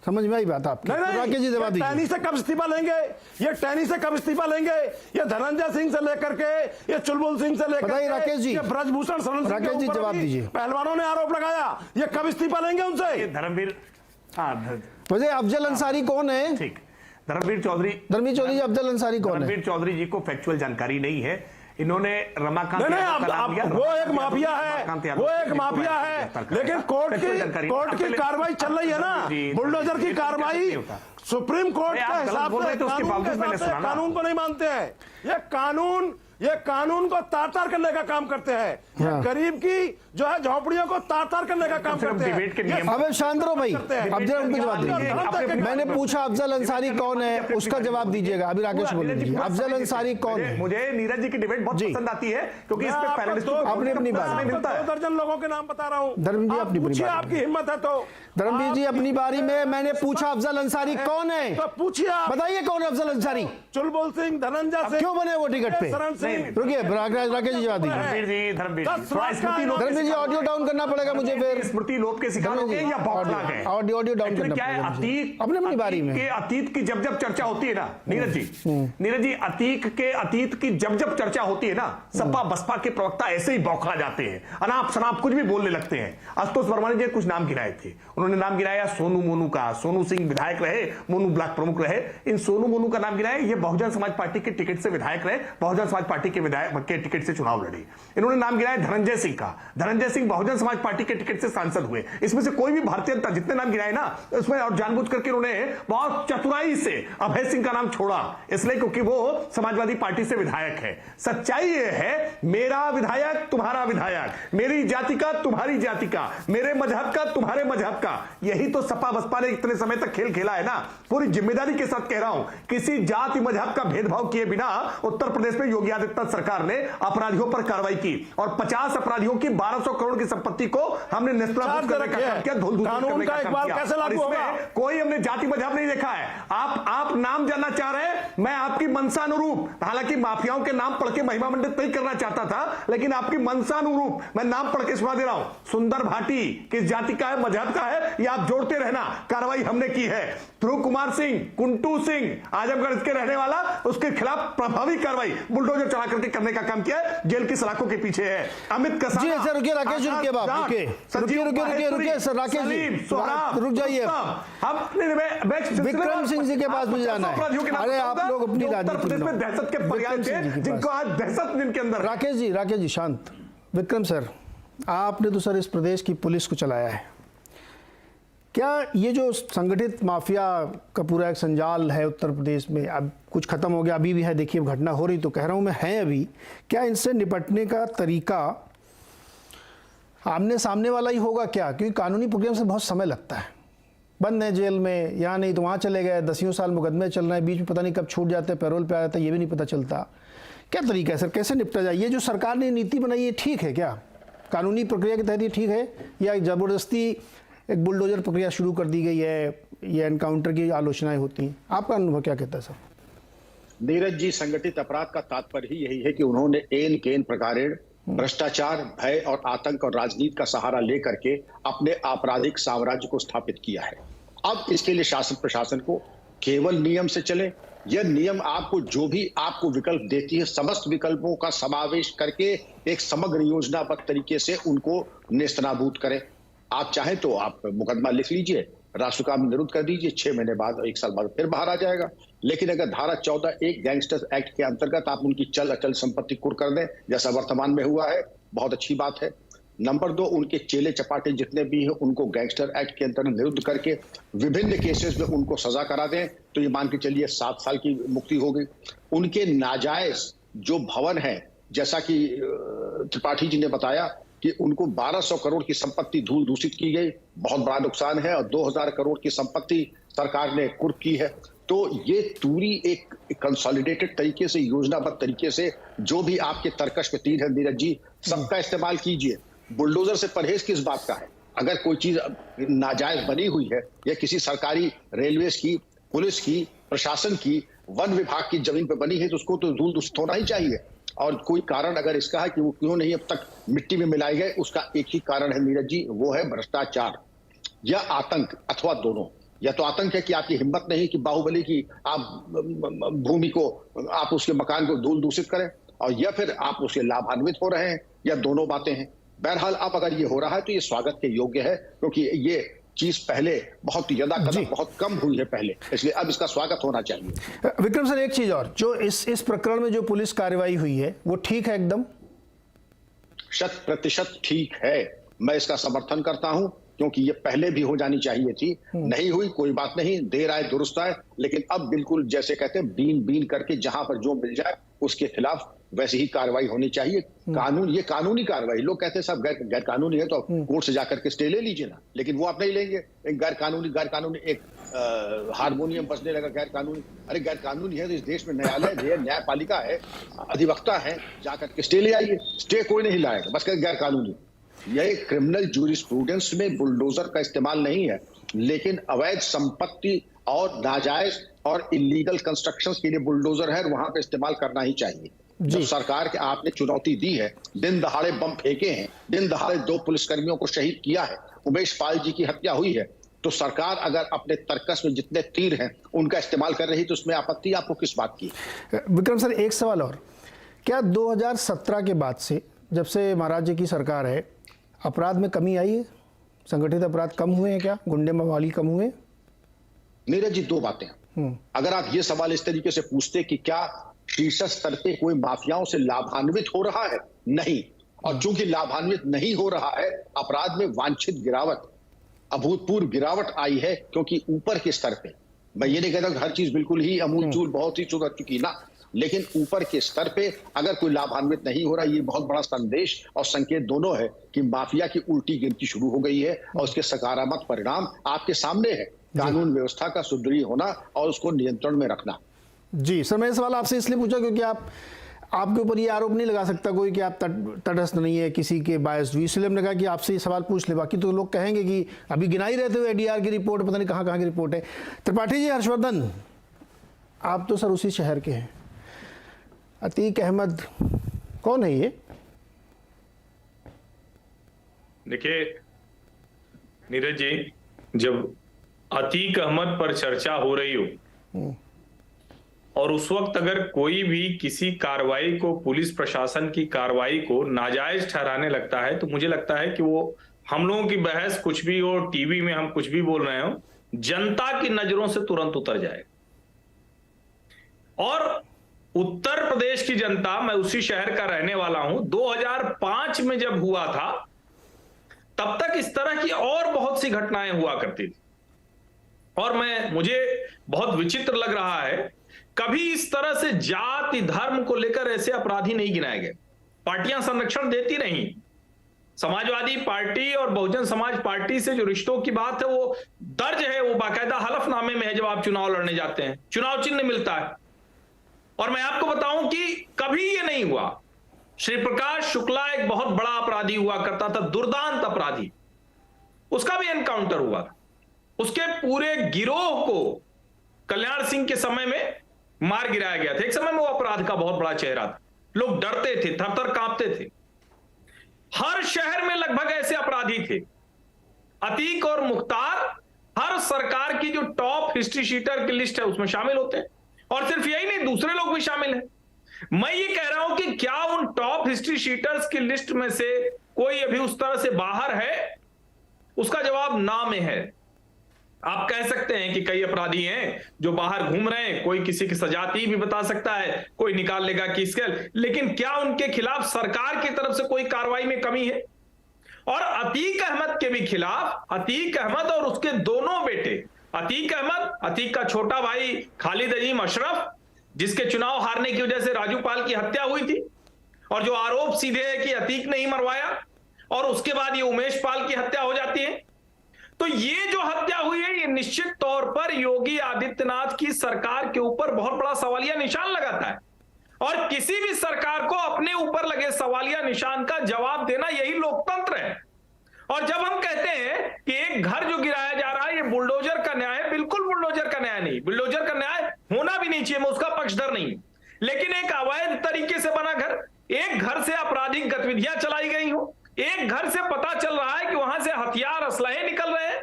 समझ में आई बात आपकी? नहीं, जी जवाब दीजिए। टैनी से कब इस्तीफा लेंगे? ये टैनी से कब इस्तीफा लेंगे? ये धनंजय सिंह से लेकर के, ये चुलबुल सिंह से लेकर बताइए राकेश जी, ये ब्रजभूषण शरण सिंह राकेश जी जवाब दीजिए। पहलवानों ने आरोप लगाया, ये कब इस्तीफा लेंगे उनसे? धर्मवीर वैसे अफजल अंसारी कौन है? ठीक, धर्मवीर चौधरी जी, अफजल अंसारी कौन है? धर्मवीर चौधरी जी को फैक्चुअल जानकारी नहीं है। इन्होंने रमाकांत वो एक माफिया है, वो एक माफिया है, लेकिन कोर्ट की कार्रवाई चल रही है ना, बुलडोजर की कार्रवाई सुप्रीम कोर्ट के हिसाब से कानून को नहीं मानते हैं। ये कानून को तार-तार करने का काम करते हैं। हाँ। गरीब की जो है झोपड़ियों को तार-तार करने का काम करते हैं। अब शांत रहो भाई, अफजल उनको जवाब दीजिए। मैंने पूछा अफजल अंसारी कौन है, उसका जवाब दीजिएगा। अभी राकेश बोलिए, अफजल अंसारी कौन है? मुझे नीरज जी की डिबेट बहुत पसंद आती है क्योंकि इस पे पैनलिस्टों को अपनी बात मिलता है। 2 दर्जन लोगों के नाम बता रहा हूँ। धर्मवीर जी अपनी पूछिए, आपकी हिम्मत है तो। धर्मवीर जी अपनी बारी में मैंने पूछा अफजल अंसारी कौन है, तो पूछिए, बताइए कौन है अफजल अंसारी? चुलबुल सिंह, धनंजय सिंह क्यों बने वो टिकट पे? शरण सिंह। रुकिए, राकेश जी जवाब दीजिए। धर्मवीर जी ऑडियो डाउन करना पड़ेगा मुझे, फिर स्मृति लोप के शिकार हो गए या बौखला गए? ऑडियो डाउन करना क्या है, पड़ेगा अपनी बारी में। अतीत की जब चर्चा होती है ना नीरज जी, अतीत की जब चर्चा होती है ना, सपा बसपा के प्रवक्ता ऐसे ही बौखला जाते हैं, अनाप शनाप कुछ भी बोलने लगते हैं। आशुतोष वर्मा जी कुछ नाम गिनाए थे, उन्होंने नाम गिनाया सोनू मोनू का। सोनू सिंह विधायक रहे, मोनू ब्लॉक प्रमुख रहे। इन सोनू मोनू का नाम गिनाया, ये बहुजन समाज पार्टी के टिकट से विधायक रहे, बहुजन समाज पार्टी के विधायक के टिकट से चुनाव लड़े। इन्होंने नाम गिनाया धनंजय सिंह का। धनंजय सिंह बहुजन समाज पार्टी के टिकट से सांसद हुए। इसमें से कोई भी भारतीय जनता जितने नाम गिनाए ना, उसमें और जानबूझ करके उन्होंने बहुत चतुराई से अभय सिंह का नाम छोड़ा, इसलिए क्योंकि वो समाजवादी पार्टी से विधायक है। सच्चाई ये है, मेरा विधायक तुम्हारा विधायक, मेरी जाति का तुम्हारी जाति का, मेरे मजहब का तुम्हारे मजहब का। यही तो सपा बसपा ने इतने समय तक खेल खेला है ना। पूरी जिम्मेदारी के साथ कह रहा हूं, किसी जाति मजहब का भेदभाव किए बिना उत्तर प्रदेश में योगी आदित्यनाथ सरकार ने अपराधियों पर कार्रवाई की और 50 अपराधियों की 1200 करोड़ की संपत्ति को हमने नेस्तनाबूद करने का काम किया, धुल-धुल करने का काम किया। और इसमें कोई हमने जाति मजहब नहीं देखा है। आप नाम जानना चाह रहे हैं, मैं आपकी मनसा अनुरूप, हालांकि माफियाओं के नाम पढ़ के महिमा मंडित नहीं करना चाहता था, लेकिन आपकी मनसा अनुरूप मैं नाम पढ़ के सुना दे रहा हूं। सुंदर भाटी किस जाति का है, मजहब का है, ये आप जोड़ते रहना। कार्रवाई हमने की है। ध्रुव कुमार सिंह, कुंटू सिंह, आजमगढ़ के रहने वाला, उसके खिलाफ प्रभावी कार्रवाई, बुलडोजर चढ़ा करके करने का काम किया है, जेल की सलाखों के पीछे है। अमित कसाना, जी सर, रुकिए राकेश जी, रुकिए बाप, रुकिए सर, राकेश जी रुक जाइए। विक्रम सिंह जी के पास मुझे जाना है। अरे आप लोग अपनी राजनीति में दहशत के पर्याय थे, जिनको आज दहशत जिनके अंदर। राकेश जी शांत। विक्रम सर, आपने तो सर इस प्रदेश की पुलिस को चलाया है, क्या ये जो संगठित माफिया का पूरा एक संजाल है उत्तर प्रदेश में, अब कुछ खत्म हो गया, अभी भी है, देखिए घटना हो रही, तो कह रहा हूँ मैं, है अभी, क्या इनसे निपटने का तरीका आमने सामने वाला ही होगा क्या? क्योंकि कानूनी प्रक्रिया से बहुत समय लगता है, बंद है जेल में, यहाँ नहीं तो वहाँ चले गए, 10 साल मुकदमे चल रहे हैं, बीच में पता नहीं कब छूट जाते हैं, पैरोल पे आ जाता है, ये भी नहीं पता चलता। क्या तरीका है सर, कैसे निपटा जाए? ये जो सरकार ने नीति बनाई है ठीक है क्या? कानूनी प्रक्रिया के तहत ये ठीक है, या ज़बरदस्ती एक बुलडोजर प्रक्रिया शुरू कर दी गई है, या एनकाउंटर की आलोचनाएं होती हैं? आपका अनुभव क्या कहता है सर? नीरज जी, संगठित अपराध का तात्पर्य ही यही है कि उन्होंने एन केन प्रकारेण भ्रष्टाचार, भय और आतंक और राजनीति का सहारा लेकर के अपने आपराधिक साम्राज्य को स्थापित किया है। अब इसके लिए शासन प्रशासन को केवल नियम से चले, यह नियम आपको जो भी आपको विकल्प देती है, समस्त विकल्पों का समावेश करके एक समग्र योजनाबद्ध तरीके से उनको नेस्तनाबूद करें। आप चाहें तो आप मुकदमा लिख लीजिए, राष्ट्र काम निरुद्ध कर दीजिए, 6 महीने बाद, 1 साल बाद फिर बाहर आ जाएगा। लेकिन अगर धारा 14(1) गैंगस्टर्स एक्ट के अंतर्गत आप उनकी चल अचल संपत्ति कुर्क कर दें, जैसा वर्तमान में हुआ है, बहुत अच्छी बात है। नंबर 2, उनके चेले चपाटे जितने भी हैं उनको गैंगस्टर एक्ट के अंतर्गत निरुद्ध करके विभिन्न केसेस में उनको सजा करा दें, तो ये मान के चलिए 7 साल की मुक्ति हो गई। उनके नाजायज जो भवन है, जैसा कि त्रिपाठी जी ने बताया कि उनको 1200 करोड़ की संपत्ति धूल दूषित की गई, बहुत बड़ा नुकसान है, और 2000 करोड़ की संपत्ति सरकार ने कुर्क की है। तो ये पूरी एक कंसोलिडेटेड तरीके से, योजनाबद्ध तरीके से, जो भी आपके तर्कश में तीर है नीरज जी, सबका इस्तेमाल कीजिए। बुलडोजर से परहेज किस बात का है? अगर कोई चीज नाजायज बनी हुई है, या किसी सरकारी रेलवे की, पुलिस की, प्रशासन की, वन विभाग की जमीन पर बनी है, तो उसको तो धूल दूषित होना ही चाहिए। और कोई कारण अगर इसका है कि वो क्यों नहीं अब तक मिट्टी में मिलाए गए, उसका एक ही कारण है नीरज जी, वो है भ्रष्टाचार या आतंक, अथवा दोनों। या तो आतंक है कि आपकी हिम्मत नहीं कि बाहुबली की आप भूमि को, आप उसके मकान को धूल दूषित करें, और या फिर आप उससे लाभान्वित हो रहे हैं, या दोनों बातें हैं। बहरहाल अब अगर ये हो रहा है तो ये स्वागत के योग्य है, क्योंकि ये चीज पहले बहुत यदाकदा बहुत कम हुई है पहले, इसलिए अब इसका स्वागत होना चाहिए। विक्रम सर, एक चीज और, जो इस प्रकरण में जो पुलिस कार्रवाई हुई है वो ठीक है? एकदम 100% ठीक है। मैं इसका समर्थन करता हूं, क्योंकि ये पहले भी हो जानी चाहिए थी, नहीं हुई, कोई बात नहीं, देर आए दुरुस्त आए, लेकिन अब बिल्कुल जैसे कहते हैं बीन बीन करके जहां पर जो मिल जाए उसके खिलाफ वैसे ही कार्रवाई होनी चाहिए। कानून, ये कानूनी कार्रवाई, लोग कहते हैं सब गैर कानूनी है तो कोर्ट से जाकर के स्टे ले लीजिए ना, लेकिन वो आप नहीं लेंगे। एक गैर कानूनी एक हारमोनियम बजने लगा गैर कानूनी, अरे गैर कानूनी है तो इस देश में न्यायालय, न्यायपालिका है, अधिवक्ता है, जाकर के स्टे ले आइए। स्टे कोई नहीं लाएगा, बस गैर कानूनी। यह क्रिमिनल जूरिस्प्रूडेंस में बुलडोजर का इस्तेमाल नहीं है, लेकिन अवैध संपत्ति और नाजायज और इलीगल कंस्ट्रक्शंस के लिए बुलडोजर है, वहां पे इस्तेमाल करना ही चाहिए। जब सरकार के आपने चुनौती दी है, दिन दहाड़े बम फेंके हैं, दिन दहाड़े 2 पुलिसकर्मियों को शहीद किया है, उमेश पाल जी की हत्या हुई है, तो सरकार अगर अपने तर्कस में जितने तीर हैं उनका इस्तेमाल कर रही तो उसमें आपत्ति आपको किस बात की? विक्रम सर, एक सवाल और, क्या 2017 के बाद से, जब से महाराज जी की सरकार है, अपराध में कमी आई है? संगठित अपराध कम हुए हैं क्या? गुंडे मवाली कम हुए? नीरज जी, 2 बातें। अगर आप ये सवाल इस तरीके से पूछते कि क्या शीर्ष स्तर पे कोई माफियाओं से लाभान्वित हो रहा है, नहीं, और चूंकि लाभान्वित नहीं हो रहा है, अपराध में वांछित गिरावट, अभूतपूर्व गिरावट आई है, क्योंकि ऊपर के स्तर पे, मैं ये नहीं कहता कि हर चीज बिल्कुल ही अमूलचूल बहुत ही सुधर चुकी ना, लेकिन ऊपर के स्तर पे अगर कोई लाभान्वित नहीं हो रहा, ये बहुत बड़ा संदेश और संकेत दोनों है कि माफिया की उल्टी गिनती शुरू हो गई है, और उसके सकारात्मक परिणाम आपके सामने है। कानून व्यवस्था का सुदृढ़ होना और उसको नियंत्रण में रखना। जी सर, मैं सवाल आपसे इसलिए पूछा क्योंकि आपके ऊपर ये आरोप नहीं लगा सकता कोई कि आप तटस्थ नहीं है, किसी के बायस हुई, इसलिए हमने कहा कि आपसे ये सवाल पूछ ले, बाकी तो लोग कहेंगे कि अभी गिनाई रहते हुए एडीआर की रिपोर्ट, पता नहीं कहाँ की रिपोर्ट है। त्रिपाठी जी, हर्षवर्धन, आप तो सर उसी शहर के हैं, अतीक अहमद कौन है ये? देखिए नीरज जी, जब अतीक अहमद पर चर्चा हो रही हो और उस वक्त अगर कोई भी किसी कार्रवाई को, पुलिस प्रशासन की कार्रवाई को नाजायज ठहराने लगता है, तो मुझे लगता है कि वो हम लोगों की बहस कुछ भी हो, टीवी में हम कुछ भी बोल रहे हो, जनता की नजरों से तुरंत उतर जाएगा। और उत्तर प्रदेश की जनता, मैं उसी शहर का रहने वाला हूं, 2005 में जब हुआ था तब तक इस तरह की और बहुत सी घटनाएं हुआ करती थी। और मुझे बहुत विचित्र लग रहा है, कभी इस तरह से जाति धर्म को लेकर ऐसे अपराधी नहीं गिनाए गए। पार्टियां संरक्षण देती रहीं। समाजवादी पार्टी और बहुजन समाज पार्टी से जो रिश्तों की बात है वो दर्ज है, वो बाकायदा हलफनामे में है जब आप चुनाव लड़ने जाते हैं, चुनाव चिन्ह मिलता है। और मैं आपको बताऊं कि कभी ये नहीं हुआ। श्री प्रकाश शुक्ला एक बहुत बड़ा अपराधी हुआ करता था, दुर्दांत अपराधी, उसका भी एनकाउंटर हुआ। उसके पूरे गिरोह को कल्याण सिंह के समय में मार गिराया गया था। एक समय में वो अपराध का बहुत बड़ा चेहरा था, लोग डरते थे, थर-थर कांपते थे। हर शहर में लगभग ऐसे अपराधी थे। अतीक और मुख्तार हर सरकार की जो टॉप हिस्ट्री शीटर की लिस्ट है उसमें शामिल होते हैं। और सिर्फ यही नहीं, दूसरे लोग भी शामिल हैं। मैं ये कह रहा हूं कि क्या उन टॉप हिस्ट्री शीटर्स की लिस्ट में से कोई अभी उस तरह से बाहर है? उसका जवाब ना में है। आप कह सकते हैं कि कई अपराधी हैं जो बाहर घूम रहे हैं, कोई किसी की सजाती भी बता सकता है, कोई निकाल लेगा किसके, लेकिन क्या उनके खिलाफ सरकार की तरफ से कोई कार्रवाई में कमी है? और अतीक अहमद के भी खिलाफ, अतीक अहमद और उसके दोनों बेटे, अतीक अहमद, अतीक का छोटा भाई खालिद अजीम अशरफ, जिसके चुनाव हारने की वजह से राजू पाल की हत्या हुई थी, और जो आरोप सीधे है कि अतीक ने ही मरवाया, और उसके बाद ये उमेश पाल की हत्या हो जाती है। तो ये जो हत्या हुई है, ये निश्चित तौर पर योगी आदित्यनाथ की सरकार के ऊपर बहुत बड़ा सवालिया निशान लगाता है। और किसी भी सरकार को अपने ऊपर लगे सवालिया निशान का जवाब देना यही लोकतंत्र है। और जब हम कहते हैं कि एक घर जो गिराया जा रहा है ये बुलडोजर का न्याय है, बिल्कुल बुलडोजर का न्याय नहीं, बुलडोजर का न्याय होना भी नहीं चाहिए, मैं उसका पक्षधर नहीं। लेकिन एक अवैध तरीके से बना घर, एक घर से आपराधिक गतिविधियां चलाई गई हो, एक घर से पता चल रहा है कि वहां से हथियार असलहे निकल रहे हैं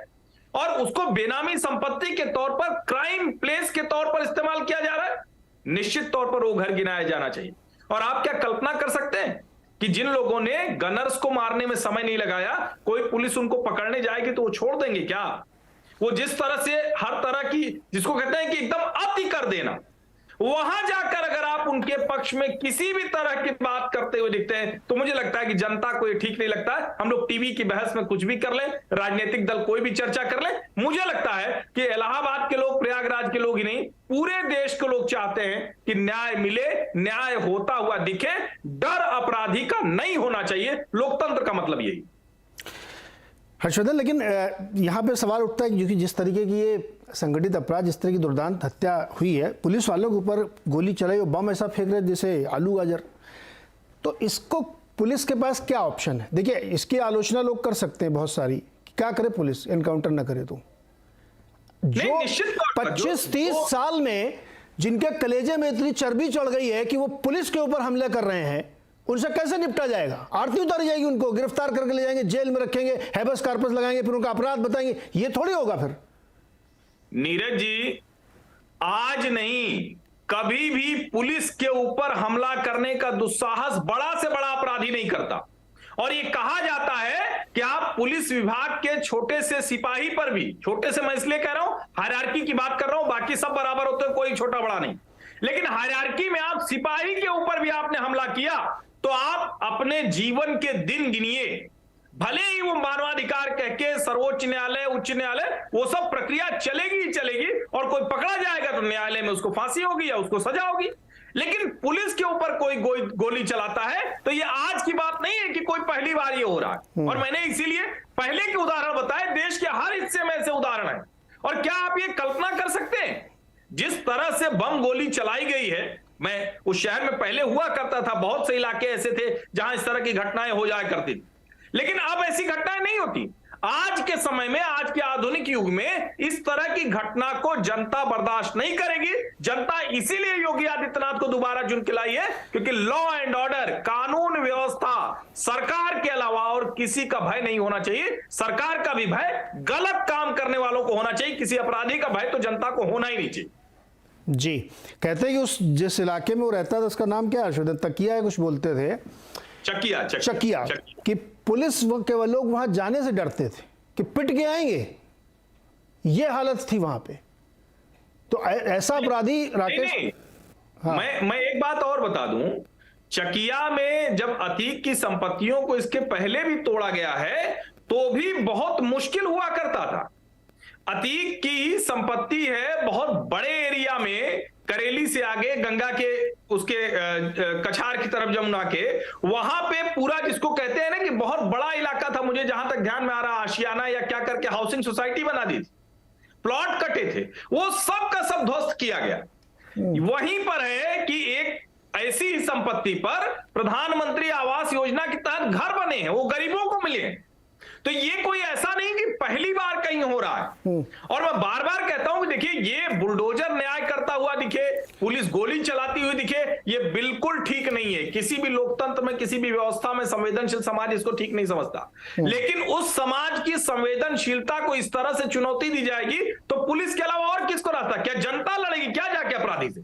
और उसको बेनामी संपत्ति के तौर पर, क्राइम प्लेस के तौर पर इस्तेमाल किया जा रहा है, निश्चित तौर पर वो घर गिनाया जाना चाहिए। और आप क्या कल्पना कर सकते हैं कि जिन लोगों ने गनर्स को मारने में समय नहीं लगाया, कोई पुलिस उनको पकड़ने जाएगी तो वो छोड़ देंगे क्या? वो जिस तरह से हर तरह की, जिसको कहते हैं कि एकदम अति कर देना, वहां जाकर अगर आप उनके पक्ष में किसी भी तरह की बात करते हुए दिखते हैं तो मुझे लगता है कि जनता को ये ठीक नहीं लगता है। हम लोग टीवी की बहस में कुछ भी कर लें, राजनीतिक दल कोई भी चर्चा कर लें, मुझे लगता है कि इलाहाबाद के लोग, प्रयागराज के लोग ही नहीं, पूरे देश के लोग चाहते हैं कि न्याय मिले, न्याय होता हुआ दिखे, डर अपराधी का नहीं होना चाहिए। लोकतंत्र का मतलब यही। हर्षवर्धन, लेकिन यहाँ पे सवाल उठता है क्योंकि जिस तरीके की ये संगठित अपराध, जिस तरह की दुर्दांत हत्या हुई है, पुलिस वालों के ऊपर गोली चलाई और बम ऐसा फेंक रहे जैसे आलू गाजर, तो इसको पुलिस के पास क्या ऑप्शन है? देखिए, इसकी आलोचना लोग कर सकते हैं बहुत सारी, क्या करे पुलिस, एनकाउंटर ना करे तो? जो 25-30 साल में जिनके कलेजे में इतनी चर्बी चढ़ गई है कि वो पुलिस के ऊपर हमले कर रहे हैं, उनसे कैसे निपटा जाएगा? आरती उतारी जाएगी, उनको गिरफ्तार करके ले जाएंगे, जेल में रखेंगे, हैबस कॉर्पस लगाएंगे, फिर उनका अपराध बताएंगे, ये थोड़ी होगा फिर। नीरज जी, आज नहीं, कभी भी पुलिस के ऊपर हमला करने का दुस्साहस बड़ा से बड़ा अपराधी नहीं करता। और ये कहा जाता है कि आप पुलिस विभाग के छोटे से सिपाही पर भी, छोटे से मैं इसलिए कह रहा हूं, हायरार्की की बात कर रहा हूं, बाकी सब बराबर होते हैं, कोई छोटा बड़ा नहीं, लेकिन हायरार्की में आप सिपाही के ऊपर भी आपने हमला किया तो आप अपने जीवन के दिन गिनिए। भले ही वो मानवाधिकार कह के सर्वोच्च न्यायालय, उच्च न्यायालय, वो सब प्रक्रिया चलेगी ही चलेगी, और कोई पकड़ा जाएगा तो न्यायालय में उसको फांसी होगी या उसको सजा होगी। लेकिन पुलिस के ऊपर कोई गोली चलाता है तो ये आज की बात नहीं है कि कोई पहली बार ये हो रहा है। और मैंने इसीलिए पहले के उदाहरण बताए, देश के हर हिस्से में ऐसे उदाहरण है। और क्या आप ये कल्पना कर सकते हैं, जिस तरह से बम गोली चलाई गई है, मैं उस शहर में पहले हुआ करता था, बहुत से इलाके ऐसे थे जहां इस तरह की घटनाएं हो जाया करती थी, लेकिन अब ऐसी घटनाएं नहीं होती। आज के समय में, आज के आधुनिक युग में इस तरह की घटना को जनता बर्दाश्त नहीं करेगी। जनता इसीलिए योगी आदित्यनाथ को दोबारा चुन के लाई है, क्योंकि लॉ एंड ऑर्डर, कानून व्यवस्था, सरकार के अलावा और किसी का भय नहीं होना चाहिए। सरकार का भी भय गलत काम करने वालों को होना चाहिए, किसी अपराधी का भय तो जनता को होना ही नहीं चाहिए। जी, कहते हैं कि उस जिस इलाके में वो रहता था उसका नाम क्या है, तकिया है कुछ बोलते थे, चकिया, कि पुलिस के लोग वहां जाने से डरते थे कि पिट के आएंगे, ये हालत थी वहां पे। तो ऐसा अपराधी राकेश, हाँ। मैं एक बात और बता दूं, चकिया में जब अतीक की संपत्तियों को इसके पहले भी तोड़ा गया है तो भी बहुत मुश्किल हुआ करता था। अतीक की संपत्ति है बहुत बड़े एरिया में, करेली से आगे गंगा के उसके कछार की तरफ जमुना के, वहां पे पूरा जिसको कहते हैं ना कि बहुत बड़ा इलाका था, मुझे जहां तक ध्यान में आ रहा, आशियाना या क्या करके हाउसिंग सोसाइटी बना दी थी, प्लॉट कटे थे, वो सब का सब ध्वस्त किया गया। वहीं पर है कि एक ऐसी ही संपत्ति पर प्रधानमंत्री आवास योजना के तहत घर बने हैं, वो गरीबों को मिले हैं। तो ये कोई ऐसा नहीं कि पहली बार कहीं हो रहा है। और मैं बार बार कहता हूं कि देखिए, ये बुलडोजर न्याय करता हुआ दिखे, पुलिस गोली चलाती हुई दिखे, ये बिल्कुल ठीक नहीं है। किसी भी लोकतंत्र में, किसी भी व्यवस्था में संवेदनशील समाज इसको ठीक नहीं समझता। लेकिन उस समाज की संवेदनशीलता को इस तरह से चुनौती दी जाएगी तो पुलिस के अलावा और किसको रास्ता? क्या जनता लड़ेगी क्या जाके अपराधी से?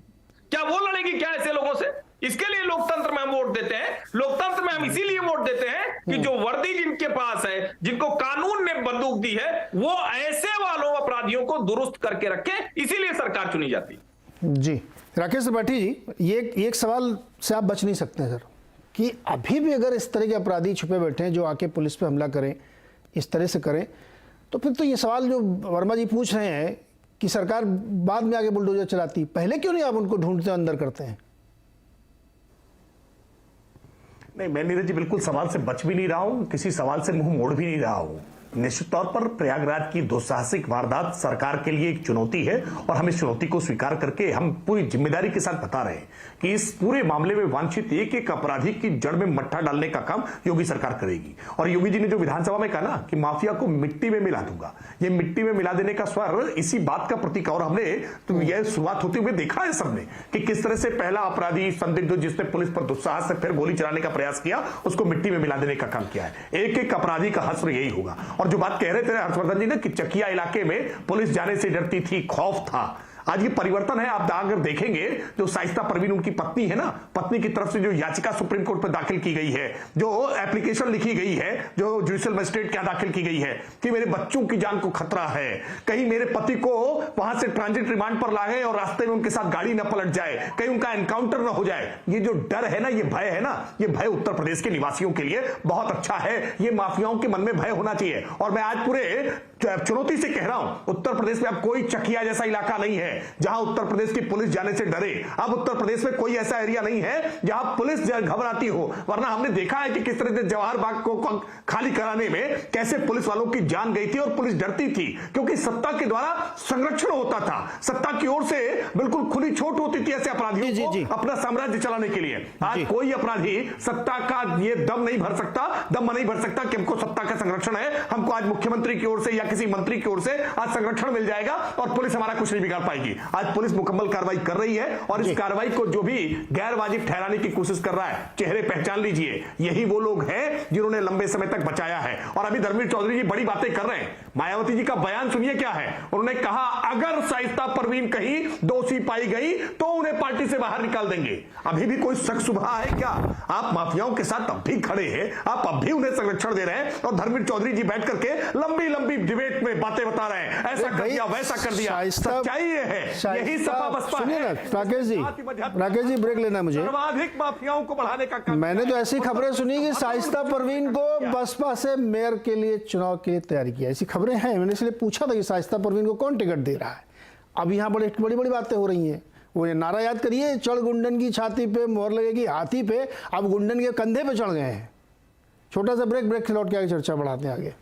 क्या वो लड़ेगी क्या ऐसे लोगों से? इसके लिए लोकतंत्र में हम वोट देते हैं। लोकतंत्र में हम इसीलिए वोट देते हैं कि जो वर्दी जिनके पास है, जिनको कानून ने बंदूक दी है, वो ऐसे वालों अपराधियों को दुरुस्त करके रखे, इसीलिए सरकार चुनी जाती है। जी, राकेश त्रिपाठी जी, ये एक सवाल से आप बच नहीं सकते सर, कि अभी भी अगर इस तरह के अपराधी छुपे बैठे हैं जो आके पुलिस पे हमला करें, इस तरह से करें, तो फिर तो ये सवाल जो वर्मा जी पूछ रहे हैं कि सरकार बाद में आगे बुलडोजर चलाती, पहले क्यों नहीं आप उनको ढूंढते अंदर करते हैं? नहीं, मैं नीरज जी बिल्कुल सवाल से बच भी नहीं रहा हूं, किसी सवाल से मुंह मोड़ भी नहीं रहा हूं। निश्चित तौर पर प्रयागराज की दुस्साहसिक वारदात सरकार के लिए एक चुनौती है और हम इस चुनौती को स्वीकार करके हम पूरी जिम्मेदारी के साथ बता रहे हैं कि इस पूरे मामले में वांछित एक एक अपराधी की जड़ में मट्ठा डालने का काम योगी सरकार करेगी। और योगी जी ने जो विधानसभा में कहा ना कि माफिया को मिट्टी में मिला दूंगा, ये मिट्टी में मिला देने का स्वर इसी बात का प्रतीक। और हमने तो यह शुरुआत होते हुए देखा है सबने कि किस तरह से पहला अपराधी संदिग्ध जिसने पुलिस पर दुस्साहस से फिर गोली चलाने का प्रयास किया, उसको मिट्टी में मिला देने का काम किया है। एक एक अपराधी का हश्र यही होगा। और जो बात कह रहे थे हर्षवर्धन जी ने कि चकिया इलाके में पुलिस जाने से डरती थी, खौफ था, आज ये परिवर्तन है। आप अगर देखेंगे, जो शाइस्ता परवीन उनकी पत्नी है ना, पत्नी की तरफ से जो याचिका सुप्रीम कोर्ट पर दाखिल की गई है, जो एप्लीकेशन लिखी गई है, जो जुडिशियल मजिस्ट्रेट क्या दाखिल की गई है कि मेरे बच्चों की जान को खतरा है, कहीं मेरे पति को वहां से ट्रांजिट रिमांड पर लाए और रास्ते में उनके साथ गाड़ी न पलट जाए, कहीं उनका एनकाउंटर न हो जाए। ये जो डर है ना, ये भय है ना, ये भय उत्तर प्रदेश के निवासियों के लिए बहुत अच्छा है। ये माफियाओं के मन में भय होना चाहिए। और मैं आज पूरे चुनौती से कह रहा हूं, उत्तर प्रदेश में अब कोई चकिया जैसा इलाका नहीं है जहां उत्तर प्रदेश की पुलिस जाने से डरे। अब उत्तर प्रदेश में कोई ऐसा एरिया नहीं है जहां पुलिस घबराती हो। वरना हमने देखा है कि किस तरह से जवाहर बाग को खाली कराने में कैसे पुलिस वालों की जान गई थी और पुलिस डरती थी, क्योंकि सत्ता के द्वारा संरक्षण होता था, सत्ता की ओर से बिल्कुल खुली छूट होती थी ऐसे अपराधियों को अपना साम्राज्य चलाने के लिए। आज कोई अपराधी सत्ता का ये दम नहीं भर सकता कि हमको सत्ता का संरक्षण है, हमको आज मुख्यमंत्री की ओर से या किसी मंत्री की ओर से आज संरक्षण मिल जाएगा और पुलिस हमारा कुछ नहीं बिगाड़ पाएगी। आज पुलिस मुकम्मल कार्रवाई कर रही है और इस कार्रवाई को जो भी गैर वाजिब ठहराने की कोशिश कर रहा है, चेहरे पहचान लीजिए, यही वो लोग हैं जिन्होंने लंबे समय तक बचाया है। और अभी धर्मवीर चौधरी जी बड़ी बातें कर रहे हैं। मायावती जी का बयान सुनिए क्या है। उन्होंने कहा अगर शाइस्ता परवीन कहीं दोषी पाई गई तो उन्हें पार्टी से बाहर निकाल देंगे। अभी भी कोई शक शुबहा है क्या? आप माफियाओं के साथ अब भी खड़े हैं, आप अब भी उन्हें संरक्षण दे रहे हैं और धर्मवीर चौधरी जी बैठ करके लंबी लंबी डिबेट में बातें बता रहे हैं, ऐसा कर दिया वैसा कर दिया। सच्चाई है, यही सपा बसपा है। राकेश जी ब्रेक लेना मुझे। सर्वाधिक माफियाओं को बढ़ाने का काम। मैंने तो ऐसी खबरें सुनी कि शाइस्ता परवीन को बसपा से मेयर के लिए चुनाव के लिए तैयारी किया, ऐसी खबरें हैं। मैंने इसलिए पूछा था कि शाइस्ता परवीन को कौन टिकट दे रहा है। अब यहाँ बड़ी बड़ी बातें हो रही हैं। वो नारा याद करिए, चढ़ गुंडन की छाती पे मोहर लगेगी हाथी पे, अब गुंडन के कंधे पे चढ़ गए हैं। छोटा सा ब्रेक लौट के आगे चर्चा बढ़ाते हैं आगे।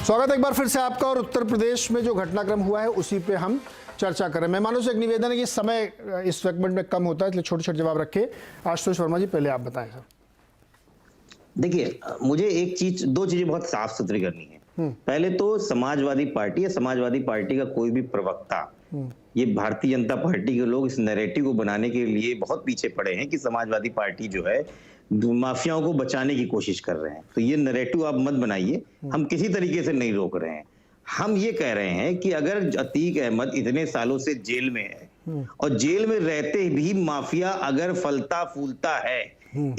स्वागत है एक बार फिर से आपका। और उत्तर प्रदेश में जो घटनाक्रम हुआ है उसी पे हम चर्चा करें। मेहमानों से एक निवेदन है कि समय इस सेगमेंट में कम होता है, इसलिए छोटे छोटे जवाब रखे। आशुतोष वर्मा जी पहले आप बताएं सर। देखिए, मुझे दो चीजें बहुत साफ सुथरी करनी है। पहले तो समाजवादी पार्टी या समाजवादी पार्टी का कोई भी प्रवक्ता ये भारतीय जनता पार्टी के लोग इस नैरेटिव को बनाने के लिए बहुत पीछे पड़े हैं कि समाजवादी पार्टी जो है माफियाओं को बचाने की कोशिश कर रहे हैं। तो ये नैरेटिव आप मत बनाइए, हम किसी तरीके से नहीं रोक रहे हैं। हम ये कह रहे हैं कि अगर अतीक अहमद इतने सालों से जेल में है और जेल में रहते भी माफिया अगर फलता फूलता है,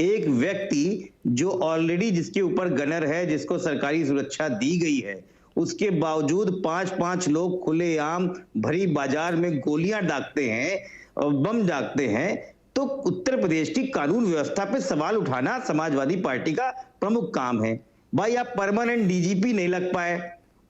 एक व्यक्ति जो ऑलरेडी जिसके ऊपर गनर है, जिसको सरकारी सुरक्षा दी गई है, उसके बावजूद 5-5 लोग खुलेआम भरी बाजार में गोलियां दागते हैं और बम दागते हैं, तो उत्तर प्रदेश की कानून व्यवस्था पे सवाल उठाना समाजवादी पार्टी का प्रमुख काम है। भाई आप परमानेंट डीजीपी नहीं लग पाए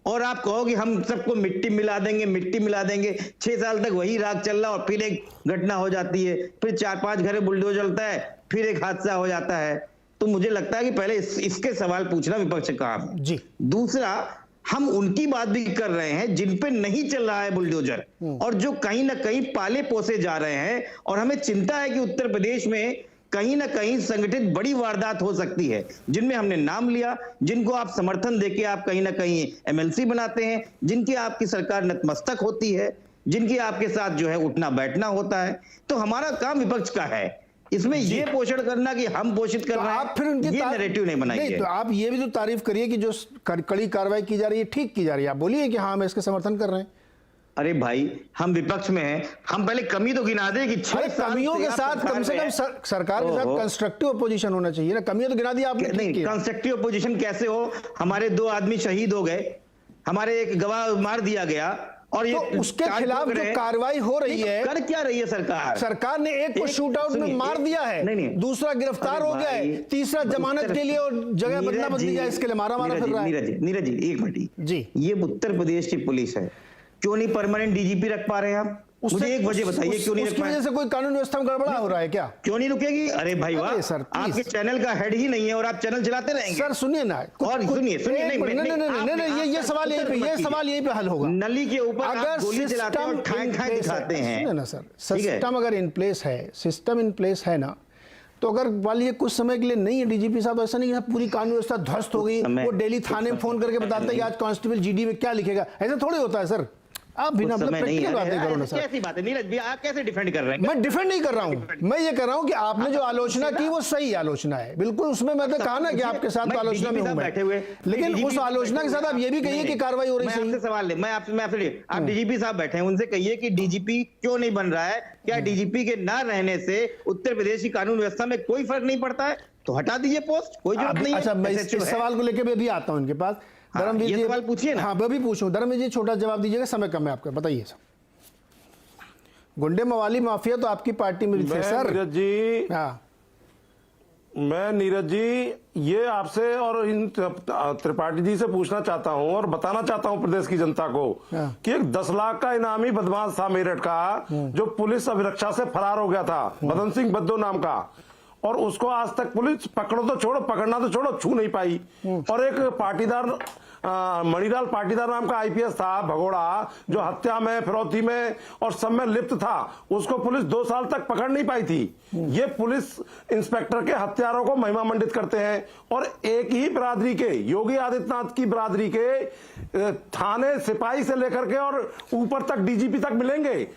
और आप कहो कि हम सबको मिट्टी मिला देंगे 6 साल तक वही राग चल रहा और फिर एक घटना हो जाती है, फिर 4-5 घरे बुलडोजर चलता है, फिर एक हादसा हो जाता है। तो मुझे लगता है कि पहले इसके सवाल पूछना विपक्ष का काम है जी। दूसरा, हम उनकी बात भी कर रहे हैं जिन पे नहीं चल रहा है बुलडोजर और जो कहीं ना कहीं पाले पोसे जा रहे हैं, और हमें चिंता है कि उत्तर प्रदेश में कहीं ना कहीं संगठित बड़ी वारदात हो सकती है, जिनमें हमने नाम लिया, जिनको आप समर्थन देके आप कहीं ना कहीं एमएलसी बनाते हैं, जिनकी आपकी सरकार नतमस्तक होती है, जिनकी आपके साथ जो है उठना बैठना होता है। तो हमारा काम विपक्ष का है, इसमें ये पोषण करना कि हम पोषित कर रहे हैं, आप फिर उनकी ये नैरेटिव नहीं बनाइए। तो आप ये भी तो तारीफ करिए कि जो कड़ी कार्रवाई की जा रही है, ठीक की जा रही है। आप बोलिए कि हाँ हम इसके समर्थन कर रहे हैं। अरे भाई, हम विपक्ष में हैं, हम पहले कमी तो गिना दें कि 6 कमियों के साथ कम से कम सरकार के साथ कंस्ट्रक्टिव अपोजिशन होना चाहिए ना। कमियां तो गिना दी आपने। नहीं, कंस्ट्रक्टिव अपोजिशन कैसे हो? हमारे 2 आदमी शहीद हो गए, हमारे एक गवाह मार दिया गया, और तो ये उसके खिलाफ जो कार्रवाई हो रही है, कर क्या रही है सरकार? सरकार ने एक को शूट आउट में मार दिया है, नहीं, दूसरा गिरफ्तार हो गया है, तीसरा जमानत के लिए और जगह बदला बदली जाए इसके लिए मारा फिर रहा है। नीरज जी एक मिनट जी, ये उत्तर प्रदेश की पुलिस है, क्यों नहीं परमानेंट डीजीपी रख पा रहे हैं आप? मुझे एक वजह बताइए, क्यों नहीं रख पाए? वजह से कोई कानून व्यवस्था में गड़बड़ा हो रहा है क्या? क्यों नहीं रुकेगी? अरे भाई वाह, आपके चैनल का हेड ही नहीं है और आप चैनल चलाते रहेंगे। सर सुनिए ना, और सुनिए नहीं, ये सवाल यहीं पे हल होगा। नली के ऊपर अगर गोली चलाते हैं और ठाए दिखाते हैं ना सर, सिस्टम अगर इन प्लेस है, सिस्टम इन प्लेस है ना, तो अगर वाली कुछ समय के लिए नहीं है डीजीपी साहब, ऐसा नहीं है पूरी कानून व्यवस्था ध्वस्त हो गई, वो डेली थाने में फोन करके बताते हैं कि आज कांस्टेबल जीडी में क्या लिखेगा। ऐसा थोड़ी होता है सर। आप बिना मतलब प्रैक्टिकल बातें करो ना सर। कैसी बात है नीरज भी, आप कैसे डिफेंड कर रहे हैं? मैं डिफेंड नहीं कर रहा हूं, मैं ये कर रहा हूं कि आपने जो आलोचना की वो सही आलोचना है, बिल्कुल। उसमें मैंने कहा ना कि आपके साथ तो आलोचना में हूं मैं, लेकिन उस आलोचना के साथ आप ये भी कहिए कि कार्रवाई हो रही है। आपसे सवाल है, मैं आपसे आप डीजीपी साहब बैठे हैं, उनसे कहिए कि डीजीपी क्यों नहीं बन रहा है? क्या डीजीपी के ना रहने से उत्तर प्रदेश की कानून व्यवस्था में कोई फर्क नहीं पड़ता है? तो हटा दीजिए पोस्ट, कोई जरूरत नहीं है। अच्छा, मैं इस सवाल को लेकर भी अभी आता हूं इनके पास। धर्मवीर जी सवाल पूछिए ना। हाँ, मैं भी पूछूं। धर्मवीर जी छोटा जवाब दीजिएगा, समय कम है आपका, बताइए सर। गुंडे मवाली माफिया तो आपकी पार्टी में भी थे सर। नीरज जी, हाँ, मैं नीरज जी ये आपसे और इन त्रिपाठी जी से पूछना चाहता हूं और बताना चाहता हूं प्रदेश की जनता को कि एक 10 लाख का इनामी बदमाश था मेरठ का, जो पुलिस अभिरक्षा से फरार हो गया था, मदन सिंह बद्दो नाम का, और उसको आज तक पुलिस पकड़ना तो छोड़ो छू नहीं पाई। और एक पाटीदार मणिलाल पाटीदार नाम का आईपीएस था भगोड़ा, जो हत्या में, फिरौती में और सब में लिप्त था, उसको पुलिस 2 साल तक पकड़ नहीं पाई थी। ये पुलिस इंस्पेक्टर के हत्यारों को महिमा मंडित करते हैं। और एक ही बिरादरी के, योगी आदित्यनाथ की बिरादरी के थाने सिपाही से लेकर के और ऊपर तक डीजीपी तक मिलेंगे,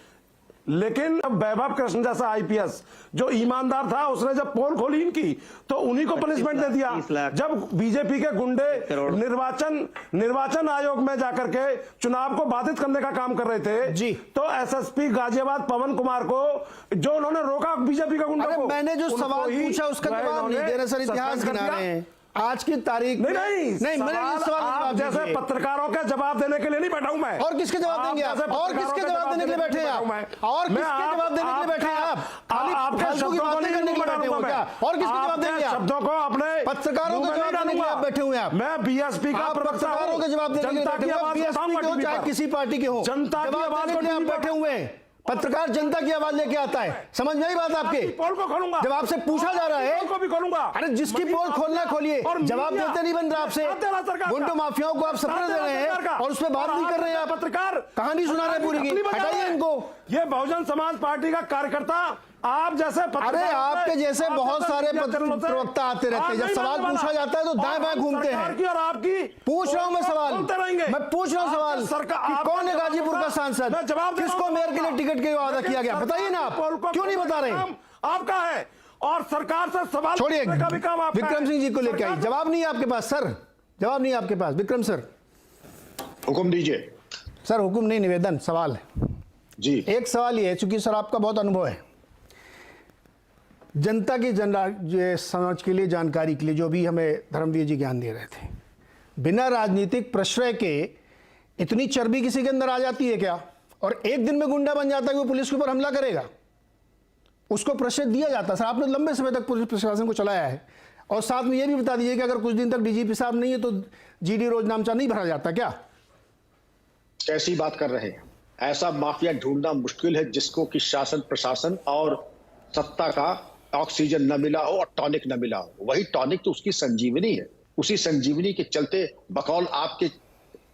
लेकिन अब वैभव कृष्ण जैसा आईपीएस जो ईमानदार था, उसने जब पोल खोली इनकी तो उन्हीं को पनिशमेंट दे दिया। जब बीजेपी के गुंडे निर्वाचन आयोग में जाकर के चुनाव को बाधित करने का काम कर रहे थे जी, तो एसएसपी गाजियाबाद पवन कुमार को जो उन्होंने रोका बीजेपी के गुंडों को, मैंने जो सवाल पूछा उसका जवाब नहीं दे रहे सर। इतिहास गिना रहे हैं आज की तारीख में। नहीं, मैंने इस सवाल आप जैसे पत्रकारों का जवाब देने के लिए नहीं बैठा हूं मैं। और किसके जवाब देंगे आप? और किसके जवाब देने के लिए बैठे हैं आप? और किसके जवाब देने के लिए बैठे हैं आप? आपके शब्दों को नहीं करने के लिए बैठे हो क्या? और किसके जवाब देंगे आप? शब्दों को अपने पत्रकारों के जवाब देने के लिए बैठे हुए आप? मैं बीएसपी का पत्रकारों के जवाब देने के लिए बैठे हुए, बीएसपी के हो चाहे किसी पार्टी के हो, जनता की आवाज को आप बैठे हुए हैं। पत्रकार जनता की आवाज लेके आता है, समझ में आई बात आपके? पोल को खोलूंगा जब आपसे पूछा जा रहा है, को भी खोलूंगा। अरे जिसकी पोल खोलना खोलिए, जवाब देते नहीं बन रहा आपसे। गुंडे माफियाओं को आप सपने दे रहे हैं और उसमें बात नहीं कर रहे हैं आप। पत्रकार कहानी सुना रहे पूरी की, हटाइए इनको। ये बहुजन समाज पार्टी का कार्यकर्ता आप जैसे अरे आपके जैसे बहुत सारे प्रवक्ता आते रहते हैं, जब सवाल पूछा जाता है तो दाएं बाएं घूमते हैं। और आपकी पूछ रहा हूं मैं सवाल, मैं पूछ रहा हूं सवाल कि कौन है गाजीपुर का सांसद, किसको मेयर के लिए टिकट के वादा किया गया, बताइए ना, आप क्यों नहीं बता रहे? आपका है और सरकार से सवाल छोड़िए, का भी काम आपका विक्रम सिंह जी को लेकर आइए। जवाब नहीं है आपके पास सर, जवाब नहीं है आपके पास। विक्रम सर, हुक्म दीजिए सर। हुक्म नहीं, निवेदन, सवाल है जी। एक सवाल ये है, चूंकि सर आपका बहुत अनुभव है जनता की समझ के लिए, जानकारी के लिए, जो भी हमें धर्मवीर जी ज्ञान दे रहे थे, बिना राजनीतिक प्रश्रय के इतनी चर्बी किसी के अंदर आ जाती है क्या? और एक दिन में गुंडा बन जाता है कि वो पुलिस के ऊपर हमला करेगा, उसको प्रश्रय दिया जाता है। सर आपने लंबे समय तक पुलिस प्रशासन को चलाया है, और साथ में ये भी बता दीजिए कि अगर कुछ दिन तक डीजीपी साहब नहीं है तो जीडी रोज नामचा नहीं भरा जाता क्या? कैसी बात कर रहे हैं? ऐसा माफिया ढूंढना मुश्किल है जिसको कि शासन प्रशासन और सत्ता का ऑक्सीजन न मिला हो और टॉनिक न मिला हो। वही टॉनिक तो उसकी संजीवनी है। उसी संजीवनी के चलते बकौल आपके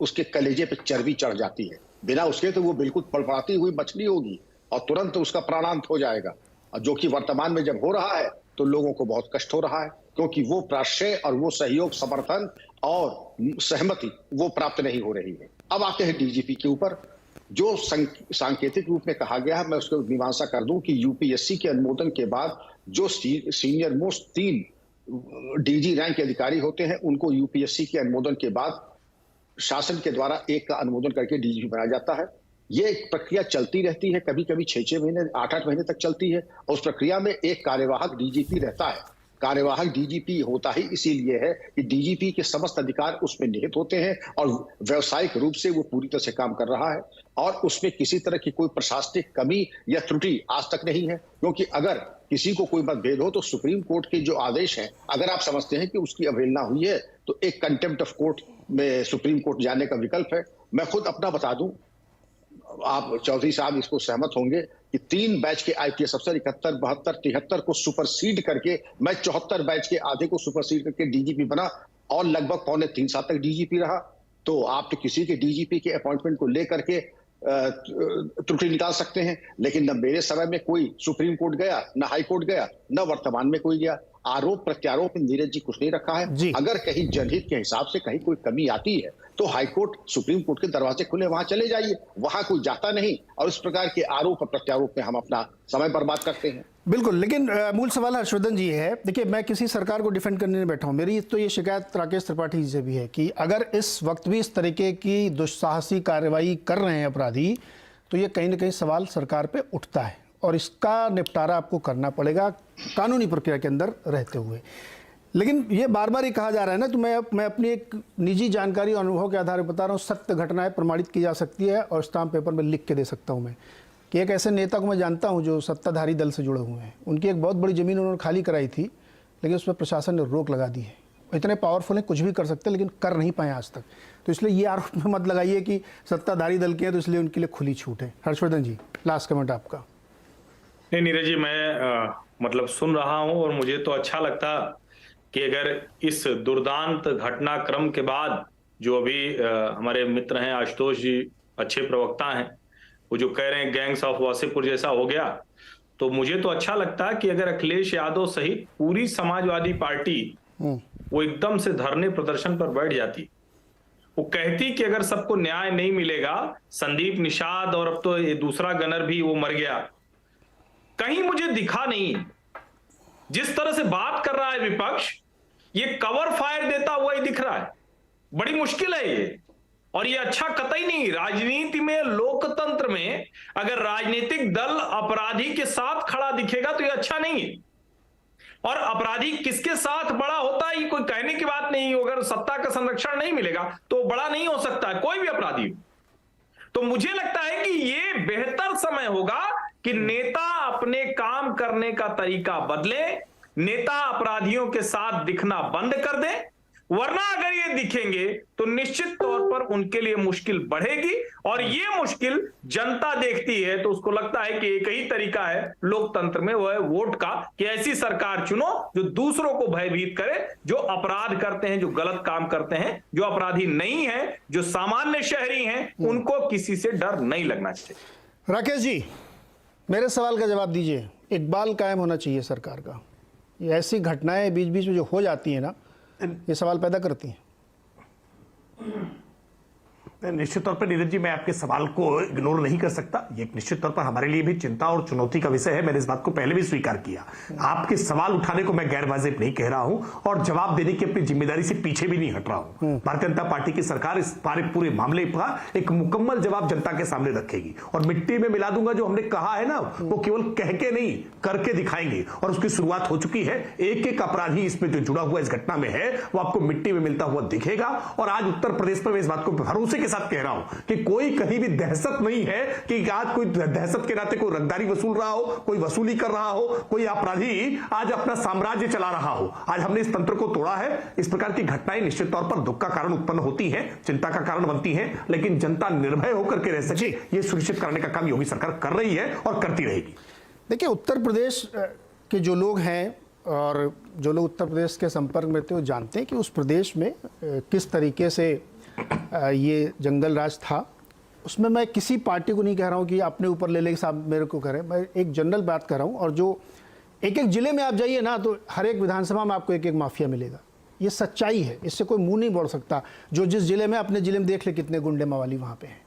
उसके कलेजे पे चर्बी चढ़ जाती है। बिना उसके तो वो बिल्कुल फड़फड़ाती हुई मछली होगी और तुरंत उसका प्राणांत हो जाएगा, और जो कि वर्तमान में जब हो रहा है तो लोगों को बहुत कष्ट हो रहा है, क्योंकि वो प्राश्रय और वो सहयोग, समर्थन और सहमति वो प्राप्त नहीं हो रही है। अब आते हैं डीजीपी के ऊपर। जो सांकेतिक रूप में कहा गया है, मैं उसको मीमांसा कर दूं कि यूपीएससी के अनुमोदन के बाद जो सीनियर मोस्ट 3 डीजी रैंक के अधिकारी होते हैं, उनको यूपीएससी के अनुमोदन के बाद शासन के द्वारा एक का अनुमोदन करके डीजीपी बनाया जाता है। ये एक प्रक्रिया चलती रहती है, कभी कभी 6-6 महीने 8-8 महीने तक चलती है, और उस प्रक्रिया में एक कार्यवाहक डीजीपी रहता है। कार्यवाहक डीजीपी होता ही इसीलिए है कि डीजीपी के समस्त अधिकार उसमें निहित होते हैं और व्यावसायिक रूप से वो पूरी तरह से काम कर रहा है, और उसमें किसी तरह की कोई प्रशासनिक कमी या त्रुटि आज तक नहीं है। क्योंकि अगर किसी को कोई मतभेद हो तो सुप्रीम कोर्ट के जो आदेश हैं, अगर आप समझते हैं कि उसकी अवहेलना हुई है तो एक कंटेम्प्ट ऑफ कोर्ट में सुप्रीम कोर्ट जाने का विकल्प है। मैं खुद अपना बता दूं, आप चौधरी साहब इसको सहमत होंगे कि 3 बैच के आईपीएस अफसर 71, 72, 73 को सुपरसीड करके मैं 74 बैच के आधे को सुपरसीड करके डीजीपी बना और लगभग 3.25 साल तक डीजीपी रहा। तो आप तो किसी के डीजीपी के अपॉइंटमेंट को लेकर के त्रुटि निकाल सकते हैं, लेकिन न मेरे समय में कोई सुप्रीम कोर्ट गया, न हाई कोर्ट गया, न वर्तमान में कोई गया। आरोप प्रत्यारोप में नीरज जी कुछ नहीं रखा है। अगर कहीं जनहित के हिसाब से कहीं कोई कमी आती है तो हाई कोर्ट, सुप्रीम कोर्ट के दरवाजे खुले, वहां चले जाइए, वहां कोई जाता नहीं, और इस प्रकार के आरोप और प्रत्यारोप में हम अपना समय बर्बाद करते हैं। बिल्कुल, लेकिन मूल सवाल हर्षवर्धन जी है, देखिए मैं किसी सरकार को डिफेंड करने नहीं बैठा हूं, मेरी तो ये शिकायत राकेश त्रिपाठी जी से भी है कि अगर इस वक्त भी इस तरीके की दुस्साहसी कार्रवाई कर रहे हैं अपराधी, तो ये कहीं ना कहीं सवाल सरकार पे उठता है, और इसका निपटारा आपको करना पड़ेगा कानूनी प्रक्रिया के अंदर रहते हुए। लेकिन ये बार बार ही कहा जा रहा है ना, तो मैं अपनी एक निजी जानकारी और अनुभव के आधार पर बता रहा हूँ, सत्य घटनाएं प्रमाणित की जा सकती है और स्टाम्प पेपर में लिख के दे सकता हूँ मैं कि एक ऐसे नेता को मैं जानता हूँ जो सत्ताधारी दल से जुड़े हुए हैं। उनकी एक बहुत बड़ी ज़मीन उन्होंने खाली कराई थी, लेकिन उस पर प्रशासन ने रोक लगा दी है। इतने पावरफुल हैं, कुछ भी कर सकते हैं, लेकिन कर नहीं पाए आज तक। तो इसलिए ये आरोप में मत लगाइए कि सत्ताधारी दल के हैं तो इसलिए उनके लिए खुली छूट है। हर्षवर्धन जी, लास्ट कमेंट आपका। नहीं नीरज जी, मैं मतलब सुन रहा हूं और मुझे तो अच्छा लगता कि अगर इस दुर्दांत घटनाक्रम के बाद जो अभी हमारे मित्र हैं आशुतोष जी, अच्छे प्रवक्ता हैं, वो जो कह रहे हैं गैंग्स ऑफ वासेपुर जैसा हो गया, तो मुझे तो अच्छा लगता कि अगर अखिलेश यादव सहित पूरी समाजवादी पार्टी वो एकदम से धरने प्रदर्शन पर बैठ जाती, वो कहती कि अगर सबको न्याय नहीं मिलेगा, संदीप निषाद और अब तो ये दूसरा गनर भी वो मर गया, कहीं मुझे दिखा नहीं। जिस तरह से बात कर रहा है विपक्ष, ये कवर फायर देता हुआ ही दिख रहा है। बड़ी मुश्किल है ये, और ये अच्छा कतई नहीं। राजनीति में, लोकतंत्र में अगर राजनीतिक दल अपराधी के साथ खड़ा दिखेगा तो ये अच्छा नहीं है। और अपराधी किसके साथ बड़ा होता है ये कोई कहने की बात नहीं। अगर सत्ता का संरक्षण नहीं मिलेगा तो बड़ा नहीं हो सकता है कोई भी अपराधी। तो मुझे लगता है कि ये बेहतर समय होगा कि नेता अपने काम करने का तरीका बदले, नेता अपराधियों के साथ दिखना बंद कर दे, वरना अगर ये दिखेंगे तो निश्चित तौर पर उनके लिए मुश्किल बढ़ेगी। और ये मुश्किल जनता देखती है तो उसको लगता है कि एक ही तरीका है लोकतंत्र में, वो है वोट का, कि ऐसी सरकार चुनो जो दूसरों को भयभीत करे, जो अपराध करते हैं, जो गलत काम करते हैं, जो अपराधी नहीं है, जो सामान्य शहरी हैं, उनको किसी से डर नहीं लगना चाहिए। राकेश जी, मेरे सवाल का जवाब दीजिए इकबाल कायम होना चाहिए सरकार का। ये ऐसी घटनाएं बीच बीच में जो हो जाती हैं ना, ये सवाल पैदा करती हैं। निश्चित तौर पर नीरज जी, मैं आपके सवाल को इग्नोर नहीं कर सकता। ये एक निश्चित तौर पर हमारे लिए भी चिंता और चुनौती का विषय है। मैंने इस बात को पहले भी स्वीकार किया। आपके सवाल उठाने को मैं गैर वाजिब नहीं कह रहा हूं और जवाब देने की अपनी जिम्मेदारी से पीछे भी नहीं हट रहा हूं। भारतीय जनता पार्टी की सरकार इस पूरे मामले का एक मुकम्मल जवाब जनता के सामने रखेगी और मिट्टी में मिला दूंगा जो हमने कहा है ना, वो केवल कह के नहीं करके दिखाएंगे और उसकी शुरुआत हो चुकी है। एक एक अपराधी इसमें जो जुड़ा हुआ इस घटना में है वो आपको मिट्टी में मिलता हुआ दिखेगा। और आज उत्तर प्रदेश में मैं इस बात को भरोसे के साथ कह रहा हूं कि कोई कहीं भी दहशत नहीं है कि आज कोई दहशत के नाते कोई रंगदारी वसूल रहा हो, कोई वसूली कर रहा हो, कोई अपराधी आज अपना साम्राज्य चला रहा हो। आज हमने इस तंत्र को तोड़ा है। इस प्रकार की घटनाएं निश्चित तौर पर दुख का कारण उत्पन्न होती हैं, चिंता का कारण बनती हैं, लेकिन जनता निर्भय होकर के रह सके ये सुनिश्चित करने का काम योगी सरकार कर रही है और करती रहेगी। देखिए, उत्तर प्रदेश के जो लोग हैं और जो लोग उत्तर प्रदेश के संपर्क में थे वो जानते हैं कि उस प्रदेश में किस तरीके से ये जंगल राज था। उसमें मैं किसी पार्टी को नहीं कह रहा हूँ कि अपने ऊपर ले ले साहब मेरे को करें, मैं एक जनरल बात कर रहा हूँ। और जो एक एक जिले में आप जाइए ना तो हर एक विधानसभा में आपको एक एक माफिया मिलेगा। ये सच्चाई है, इससे कोई मुंह नहीं बोल सकता। जो जिस जिले में अपने जिले में देख ले कितने गुंडे मवाली वहाँ पे हैं।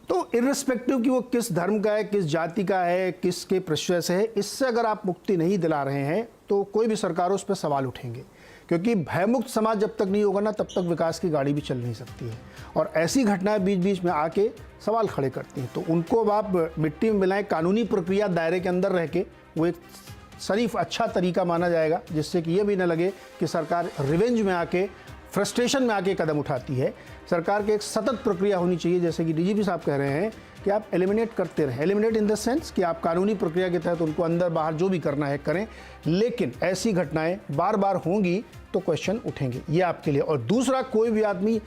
तो इर्रिस्पेक्टिव कि वो किस धर्म का है, किस जाति का है, किसके प्रश्रय से है, इससे अगर आप मुक्ति नहीं दिला रहे हैं तो कोई भी सरकार उस पर सवाल उठेंगे। क्योंकि भयमुक्त समाज जब तक नहीं होगा ना तब तक विकास की गाड़ी भी चल नहीं सकती है। और ऐसी घटनाएं बीच बीच में आके सवाल खड़े करती हैं। तो उनको आप मिट्टी में मिलाएं, कानूनी प्रक्रिया दायरे के अंदर रह के, वो एक शरीफ अच्छा तरीका माना जाएगा, जिससे कि ये भी ना लगे कि सरकार रिवेंज में आके, फ्रस्ट्रेशन में आके कदम उठाती है। सरकार की एक सतत प्रक्रिया होनी चाहिए, जैसे कि डीजीपी साहब कह रहे हैं कि आप एलिमिनेट करते रहें। एलिमिनेट इन द सेंस कि आप कानूनी प्रक्रिया के तहत उनको अंदर बाहर जो भी करना है करें, लेकिन ऐसी घटनाएं बार बार होंगी तो क्वेश्चन उठेंगे। ये आपके लिए। और दूसरा, कोई भी आदमी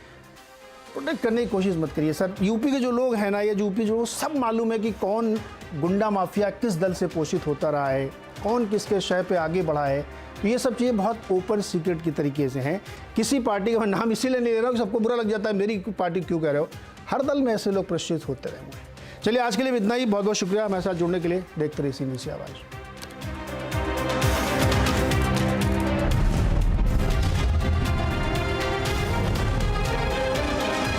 प्रोटेक्ट करने की कोशिश मत करिए। सर, यूपी के जो लोग हैं ना, ये यूपी जो सब मालूम है कि कौन गुंडा माफिया किस दल से पोषित होता रहा है, कौन किसके शय पे आगे बढ़ा है। तो ये सब चीज़ें बहुत ओपन सीक्रेट की तरीके से हैं। किसी पार्टी का मैं नाम इसीलिए नहीं ले रहा हूँ कि सबको बुरा लग जाता है मेरी पार्टी क्यों कह रहे हो। हर दल में ऐसे लोग प्रशिक्षित होते रहेंगे। चलिए, आज के लिए इतना ही। बहुत बहुत शुक्रिया हमारे साथ जुड़ने के लिए। देखते रहिए सी आवाज़।